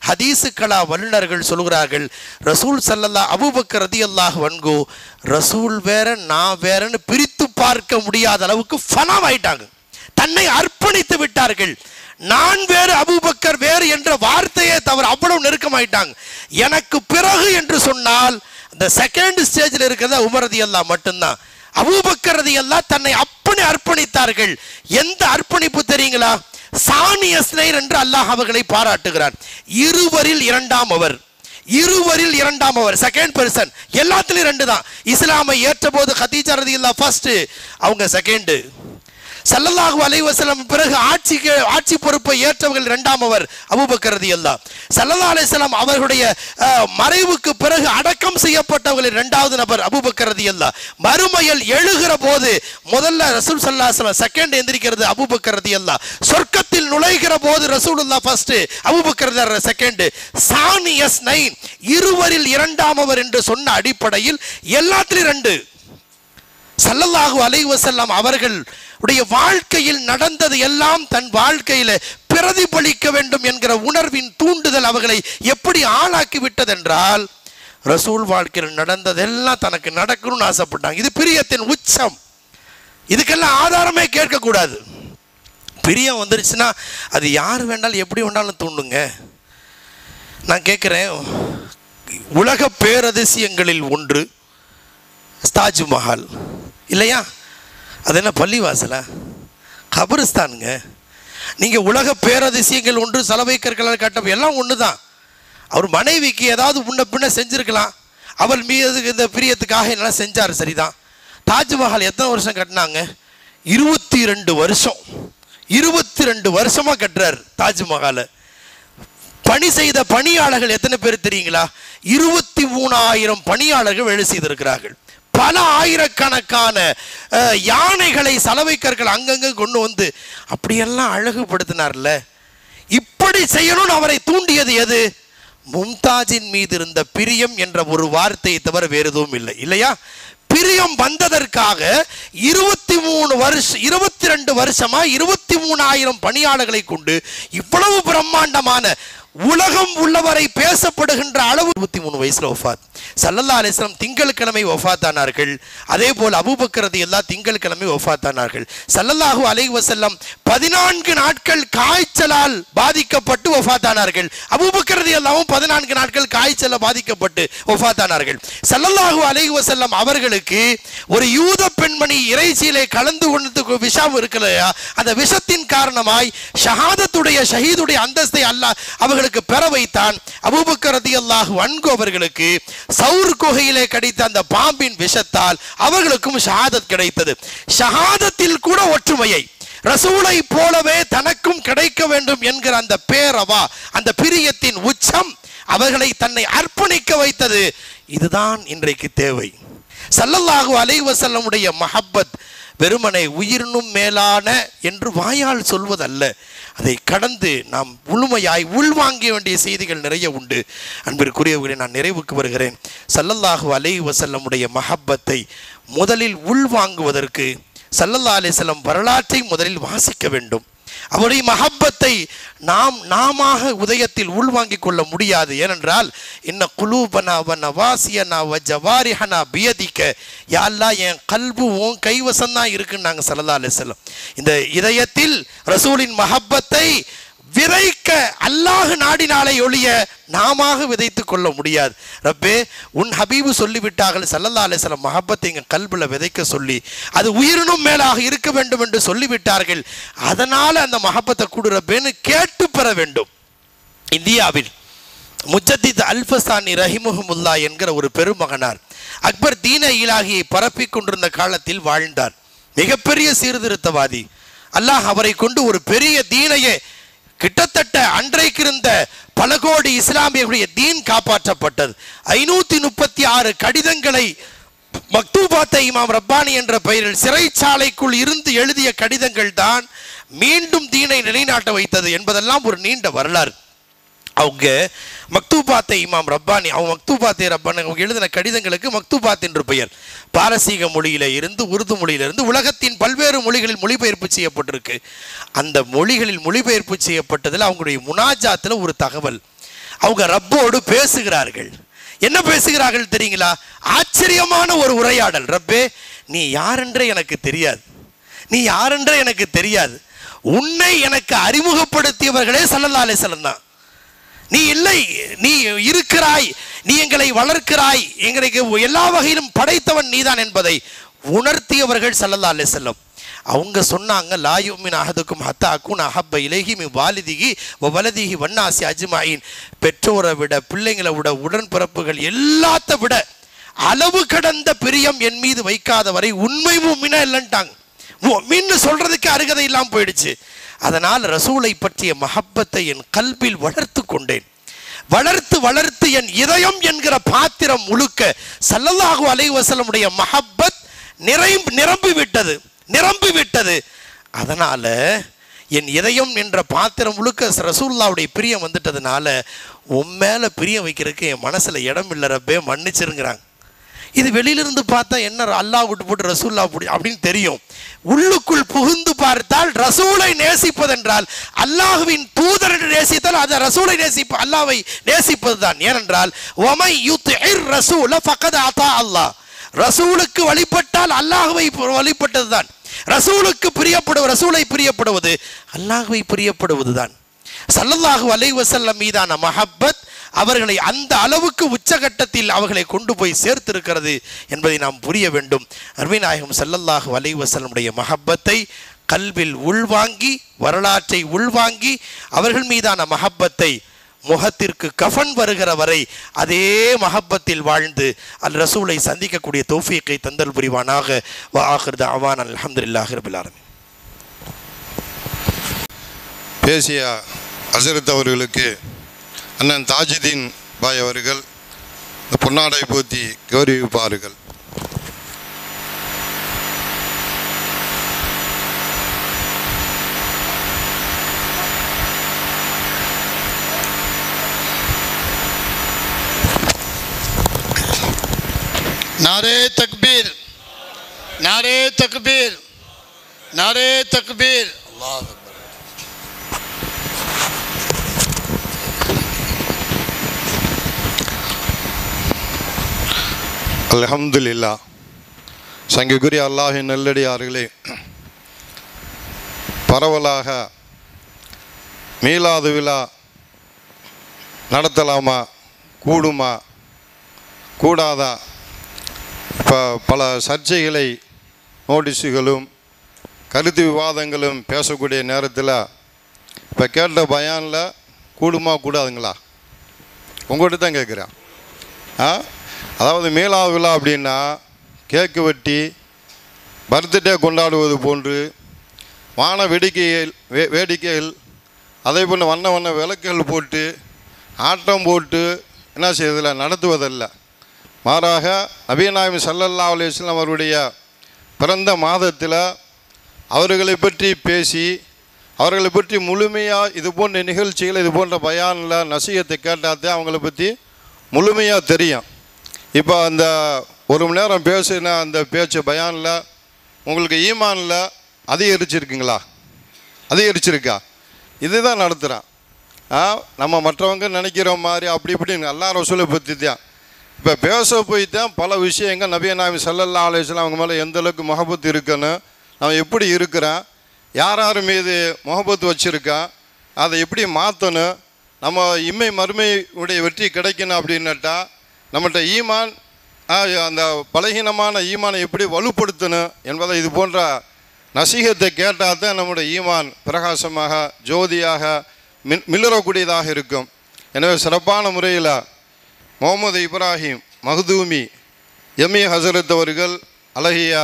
ஹதீஸுகளா வல்லுநர்கள் சொல்கிறார்கள். ரசூல் ஸல்லல்லாஹு அபூபக்கர் ரலியல்லாஹு அன்ஹு ரசூல் வேற நான் வேறன்னு பிரித்து பார்க்க முடியாத அளவுக்கு ஃபனாவாயிட்டாங்க, தன்னை அர்ப்பணித்து விட்டார்கள். நான் வேறு அபூபக்கர் வேறு என்ற வார்த்தையே தவிர அவ்வளவு நெருக்கமாயிட்டாங்க. எனக்கு பிறகு என்று சொன்னால் இந்த செகண்ட் ஸ்டேஜில் இருக்கிறத உமர் ரலியல்லாஹு மட்டும்தான். அபூபக்கர் ரலியல்லாஹு தன்னை அப்படி அர்ப்பணித்தார்கள். எந்த அர்ப்பணிப்பு தெரியுங்களா? சானியஸ்னைர் என்று அல்லாஹ் அவர்களை பாராட்டுகிறான். இருவரில் இரண்டாம் அவர், இருவரில் இரண்டாம் அவர், செகண்ட் பர்சன். எல்லாத்திலும் ரெண்டு தான். இஸ்லாமை ஏற்ற போது கதீஜா ரலியல்லாஹு ஃபர்ஸ்ட், அவங்க செகண்ட். ஸல்லல்லாஹு அலைஹி வஸல்லம் பிறகு ஆட்சி பொறுப்பை ஏற்றவர்கள் இரண்டாம் அவர் அபூபக்கர் ரலியல்லாஹு. ஸல்லல்லாஹு அலைஹி வஸல்லம் அவர்களுடைய மறைவுக்கு பிறகு அடக்கம் செய்யப்பட்டவர்கள் இரண்டாவது நபர் அபூபக்கர் ரலியல்லாஹு. மறுமையில் எழுகிற போது முதல்ல ரசூல் ஸல்லல்லாஹு அலைஹி வஸல்லம் செகண்ட் எந்திரிக்கிறது அபூபக்கர் ரலியல்லாஹு. சொர்க்கத்தில் நுழைகிற போது ரசூலுல்லாஹ் ஃபர்ஸ்ட், அபூபக்கர் ரலியல்லாஹு செகண்ட். சானியஸ் நைன், இருவரில் இரண்டாம் அவர் என்று சொன்ன அடிப்படையில் எல்லாத்திலும் ரெண்டு. ஸல்லல்லாஹு அலைஹி வஸல்லம் அவர்கள் உடைய வாழ்க்கையில் நடந்தது எல்லாம் தன் வாழ்க்கையில பிரதிபலிக்க வேண்டும் என்கிற உணர்வின் தூண்டுதல் அவர்களை எப்படி ஆளாக்கி விட்டது என்றால், ரசூல் வாழ்க்கையில் நடந்ததெல்லாம் தனக்கு நடக்கணும்னு ஆசைப்பட்டாங்க. இது பிரியத்தின் உச்சம். இதுக்கெல்லாம் ஆதாரமே கேட்கக்கூடாது. பிரியம் வந்துருச்சுன்னா அது யார் வேண்டாலும் எப்படி வேண்டாலும் தூண்டுங்க. நான் கேட்குறேன், உலக பேரதிசயங்களில் ஒன்று தாஜ்மஹால் இல்லையா? அது என்ன பள்ளிவாசலா? கபரிஸ்தானுங்க. நீங்கள் உலக பேரதிசயங்கள் ஒன்று, சலவை கற்களால் கட்டம் எல்லாம் ஒன்று தான். அவர் மனைவிக்கு ஏதாவது முன்ன பின்ன செஞ்சுருக்கலாம், அவள் மீது இந்த பிரியத்துக்காக என்ன செஞ்சார், சரிதான். தாஜ்மஹால் எத்தனை வருஷம் கட்டினாங்க? 22 வருஷம். 22 வருஷமாக கட்டுறார் தாஜ்மஹாலை. பணி செய்த பணியாளர்கள் எத்தனை பேர் தெரியுங்களா? 23,000 பணியாளர்கள் வேலை செய்திருக்கிறார்கள். பல ஆயிரக்கணக்கான யானைகளை, சலவை கற்கள் அங்கங்க கொண்டு வந்து அப்படியெல்லாம் அழகுபடுத்தினார்ல. இப்படி செய்யணும்னு அவரை தூண்டியது எது? மும்தாஜின் மீது இருந்த பிரியம் என்ற ஒரு வார்த்தையை தவிர வேறு எதுவும் இல்லை, இல்லையா? பிரியம் வந்ததற்காக 22 வருஷமா 23,000 பணியாளர்களை கொண்டு இவ்வளவு பிரம்மாண்டமான உலகம் உள்ளவரை பேசப்படுகின்ற அளவு 23 வயசுல வஃபாத். ஸல்லல்லாஹு அலைஹி வஸல்லம் திங்கட்கிழமை வஃபாத்தானார்கள். அதே போல் அபூபக்கர் ரலியல்லாஹு திங்கட்கிழமை வஃபாத்தானார்கள். ஸல்லல்லாஹு அலைஹி வஸல்லம் 14 நாட்கள் காய்ச்சலால் பாதிக்கப்பட்டு வஃபாத்தானார்கள். அபூபக்கர் ரலியல்லாஹு 14 நாட்கள் காய்ச்சலால் பாதிக்கப்பட்டு வஃபாத்தானார்கள். ஸல்லல்லாஹு அலைஹி வஸல்லம் அவர்களுக்கு ஒரு யூத பெண்மணி இறைச்சியிலே கலந்து கொண்டதுக்கு விஷம் இருக்கலையா, அந்த விஷத்தின் காரணமாய் ஷஹாதத்துடைய ஷஹீதுடைய அந்தஸ்தை அல்லாஹ் அவர்களுக்கு பெற வைத்தான். அபூபக்கர் ரலியல்லாஹு அன்ஹு அவர்களுக்கு சௌர் குகையிலே கிடைத்த அந்த பாம்பின் விஷத்தால் அவர்களுக்கும் ஷஹாதத் கிடைத்தது. ஷஹாதத்தில் கூட ஒற்றுமையை ரசூலை போலவே தனக்கும் கிடைக்க வேண்டும் என்கிற அந்த பேரவா, அந்த பிரியத்தின் உச்சம் அவர்களை தன்னை அர்ப்பணிக்க வைத்தது. இதுதான் இன்றைக்கு தேவை. ஸல்லல்லாஹு அலைஹி வஸல்லமுடைய மஹப்பத் வெறுமனை உயிரினும் மேலான என்று வாயால் சொல்வதல்ல, அதை கடந்து நாம் முழுமையாய் உள்வாங்க வேண்டிய செய்திகள் நிறைய உண்டு. அன்பிற்குரியவர்களை, நான் நிறைவுக்கு வருகிறேன். ஸல்லல்லாஹு அலைஹி வஸல்லமுடைய மஹப்பத்தை முதலில் உள்வாங்குவதற்கு ஸல்லல்லாஹு அலைஹி வஸல்லம் வரலாற்றை முதலில் வாசிக்க வேண்டும். அவருடைய மஹப்பத்தை நாம உதயத்தில் உள்வாங்கிக் கொள்ள முடியாது. ஏனென்றால் இன்ன குலூபனா வ நவாசியனா வ ஜவாரிஹனா பியதிக, யா அல்லாஹ் என் கல்பு உன் கைவசம்தான் இருக்குன்னு நாங்கள் ஸல்லல்லாஹு அலைஹி வஸல்லம் இந்த இதயத்தில் ரசூலின் மஹப்பத்தை விதைக்க அல்லாஹ் நாடினாலே ஒழிய நாம விதைத்துக் கொள்ள முடியாது. ரப்பே, உன் ஹபீபு சொல்லிவிட்டார்கள் ஸல்லல்லாஹு அலைஹி வஸல்லம் மஹப்பத்தை எங்கள் கல்பில் விதைக்க சொல்லி அது உயிரினும் மேலாக இருக்க வேண்டும் என்று சொல்லிவிட்டார்கள். அதனால அந்த மஹப்பத்தை கொடு ரப்பேன்னு கேட்டு பெற வேண்டும். இந்தியாவில் முஜத்தித் அல்ஃபசானி ரஹிமஹுமுல்லா என்கிற ஒரு பெருமகனார் அக்பர் தீன இலாகியை பரப்பிக் கொண்டிருந்த காலத்தில் வாழ்ந்தார். மிகப்பெரிய சீர்திருத்தவாதி. அல்லாஹ் அவரை கொண்டு ஒரு பெரிய தீனையே, கிட்டத்தட்ட அன்றைக்கு இருந்த பல கோடி இஸ்லாமியர்களுடைய தீன் காப்பாற்றப்பட்டது. 536 கடிதங்களை மக்தூபாத்தை இமாம் ரப்பானி என்ற பெயரில் சிறைச்சாலைக்குள் இருந்து எழுதிய கடிதங்கள் தான் மீண்டும் தீனை நிலைநாட்ட வைத்தது என்பதெல்லாம் ஒரு நீண்ட வரலாறு. அவங்க மக்தூபாத்தை இமாம் ரப்பானி, அவங்க மக்தூபாத்தை ரப்பானி அவங்க எழுதின கடிதங்களுக்கு மக்தூபாத் என்று பெயர். பாரசீக மொழியில இருந்து உருது மொழியிலிருந்து உலகத்தின் பல்வேறு மொழிகளில் மொழிபெயர்ப்பு செய்யப்பட்டிருக்கு. அந்த மொழிகளில் மொழிபெயர்ப்பு செய்யப்பட்டதில் அவங்களுடைய முனாஜாத்தில் ஒரு தகவல், அவங்க ரப்போடு பேசுகிறார்கள். என்ன பேசுகிறார்கள் தெரியுங்களா? ஆச்சரியமான ஒரு உரையாடல். ரப்பே, நீ யாரென்றே எனக்கு தெரியாது, நீ யாரென்றே எனக்கு தெரியாது, உன்னை எனக்கு அறிமுகப்படுத்தியவர்களே ஸல்லல்லாஹு அலைஹி வஸல்லம் தான். நீ இல்லை, நீ இருக்கிறாய், நீ எங்களை வளர்க்கிறாய், எங்களுக்கு எல்லா வகையிலும் படைத்தவன் நீதான் என்பதை உணர்த்தியவர்கள் ஸல்லல்லாஹு அலைஹி வஸல்லம். அவங்க சொன்னாங்க, லா யுமின் அஹதுக்கும் ஹத்தா அகுன அஹப்ப இலைஹி மின் வாலிதிஹி வ வலதிஹி வன்னாசி அஜ்மாயின். பெற்றோரை விட, பிள்ளைங்களை விட, உடன்பிறப்புகள் எல்லாத்த விட அளவு கடந்த பிரியம் என் மீது வைக்காத வரை உண்மை முஃமினா இல்லைன்ட்டாங்க. முஃமின்னு சொல்றதுக்கு அருகதை இல்லாமல் போயிடுச்சு. அதனால் ரசூலை பற்றிய மஹப்பத்தை என் கல்பில் வளர்த்து கொண்டேன். வளர்த்து வளர்த்து என் இதயம் என்கிற பாத்திரம் முழுக்க ஸல்லல்லாஹு அலைஹி வஸல்லமுடைய மஹப்பத் நிரம்பி விட்டது. அதனால என் இதயம் என்ற பாத்திரம் முழுக்க ரசூலுல்லாஹ்வுடைய பிரியம் வந்துட்டதுனால உன் மேல பிரியம் வைக்கிறதுக்கு என் மனசுல இடம் இல்லை ரப்பே, மன்னிச்சிருங்கிறாங்க. இது வெளியிலிருந்து பார்த்தா என்ன அல்லாஹ் விட்டு போட்டு ரசூல்லா அப்படின்னு தெரியும். உள்ளுக்குள் புகுந்து பார்த்தால் ரசூலை நேசிப்பதென்றால் அல்லாஹ்வின் தூதரை நேசித்தால் அது ரசூலை அல்லாஹ்வை நேசிப்பது தான். ஏனென்றால் வமை யுத்இர் ரசூல ஃபக்கத் அத்தா அல்லாஹ், ரசூலுக்கு வழிபட்டால் அல்லாஹ்வை வழிபட்டது தான். ரசூலுக்கு பிரியப்படுவது, ரசூலை பிரியப்படுவது அல்லாஹ்வை பிரியப்படுவது தான். ஸல்லல்லாஹு அலைஹி வஸல்லம் மீதான மஹப்பத் அவர்களை அந்த அளவுக்கு உச்சகட்டத்தில் அவர்களை கொண்டு போய் சேர்த்திருக்கிறது என்பதை நாம் புரிய வேண்டும். அருமை நாயகம் ஸல்லல்லாஹு அலைஹி வஸல்லமுடைய மஹப்பத்தை கல்வில் உள்வாங்கி, வரலாற்றை உள்வாங்கி, அவர்கள் மீதான மஹப்பத்தை முகத்திற்கு கஃன் வருகிற வரை அதே மஹப்பத்தில் வாழ்ந்து அல் ரசூலை சந்திக்கக்கூடிய தௌஃபீக்கை தந்தல் புரிவானாக. வ ஆகிர் தஅவானா அல்ஹம்துலில்லாஹி ரப்பில் ஆலமீன். பேசிய ஹஸரத் அவர்களுக்கு அண்ணன் தாஜுதீன் பாய் அவர்கள் இந்த பொன்னாடை போத்தி கௌரவிப்பார்கள். नारे तकबीर, नारे तकबीर, नारे तकबीर, अल्लाह अकबर। அல்ஹம்துலில்லாஹ். சங்கைக்குரிய அல்லாஹின் நல்லடியார்களே, பரவலாக மீலாது விழா நடத்தலாமா, கூடுமா, கூடாதா, இப்போ பல சர்ச்சைகளை நோட்டீஸுகளும் கருத்து விவாதங்களும் பேசக்கூடிய நேரத்தில் இப்போ கேட்ட பயானில் கூடுமா கூடாதுங்களா? உங்கள்கிட்ட தான் கேட்குறேன். அதாவது மீலாது விழா அப்படின்னா கேக்கு வெட்டி பர்த்டே கொண்டாடுவது போன்று வான வேடிக்கைகள் அதே போன்று வண்ண வண்ண விளக்குகள் போட்டு ஆட்டம் போட்டு என்ன செய்வதில்லை, நடத்துவதல்ல. மாறாக நபிநாயகம் ஸல்லல்லாஹு அலைஹி வஸல்லம் அவருடைய பிறந்த மாதத்தில் அவர்களை பற்றி பேசி அவர்களை பற்றி முழுமையாக இது போன்ற நிகழ்ச்சிகள் இது போன்ற பயானில் நசீகத்தை கேட்டாத்தே அவங்கள பற்றி முழுமையாக தெரியும். இப்போ அந்த 1 மணி நேரம் பேசுனா அந்த பேச்சு பயானில் உங்களுக்கு ஈமானில் அதிகரிச்சிருக்குங்களா? அதிகரிச்சிருக்கா? இதுதான் நடத்துகிறான். நம்ம மற்றவங்க நினைக்கிற மாதிரி அப்படி இப்படின்னு அல்லா ரசூலை பற்றி தான் இப்போ பேச போய் தான் பல விஷயங்கள் நபிநாயகம் ஸல்லல்லாஹு அலைஹி வஸல்லம் அவங்க மேலே எந்த அளவுக்கு முஹப்பத் இருக்குன்னு, அவன் எப்படி இருக்கிறான், யார் யார் மீது முஹப்பத் வச்சுருக்கான், அதை எப்படி மாற்றணும், நம்ம இம்மை மறுமை உடைய வெற்றி கிடைக்கணும் அப்படின்னாட்டா நம்மகிட்ட ஈமான் அந்த பலகீனமான ஈமானை எப்படி வலுப்படுத்தணும் என்பதை இது போன்ற நசீகத்தை கேட்டால் தான் நம்முடைய ஈமான் பிரகாசமாக ஜோதியாக மிளரக்கூடியதாக இருக்கும். எனவே சிறப்பான முறையில் முகமது இப்ராஹிம் மஹ்தூமி எம்ஏ ஹசரத் அவர்கள் அழகிய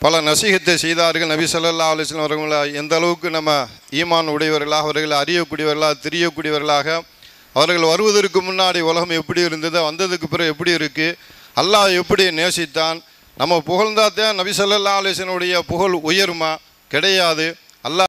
பல நசீகத்தை செய்தார்கள். நபி ஸல்லல்லாஹு அலைஹி வஸல்லம் அவர்களை எந்த அளவுக்கு நம்ம ஈமான் உடையவர்களாக, அவர்களை அறியக்கூடியவர்களாக, தெரியக்கூடியவர்களாக, அவர்கள் வருவதற்கு முன்னாடி உலகம் எப்படி இருந்தது, வந்ததுக்கு பிறகு எப்படி இருக்குது, அல்லாஹ் எப்படி நேசித்தான், நம்ம புகழ்ந்தாத்தான் நபி ஸல்லல்லாஹு அலைஹி வஸல்லம் உடைய புகழ் உயருமா? கிடையாது.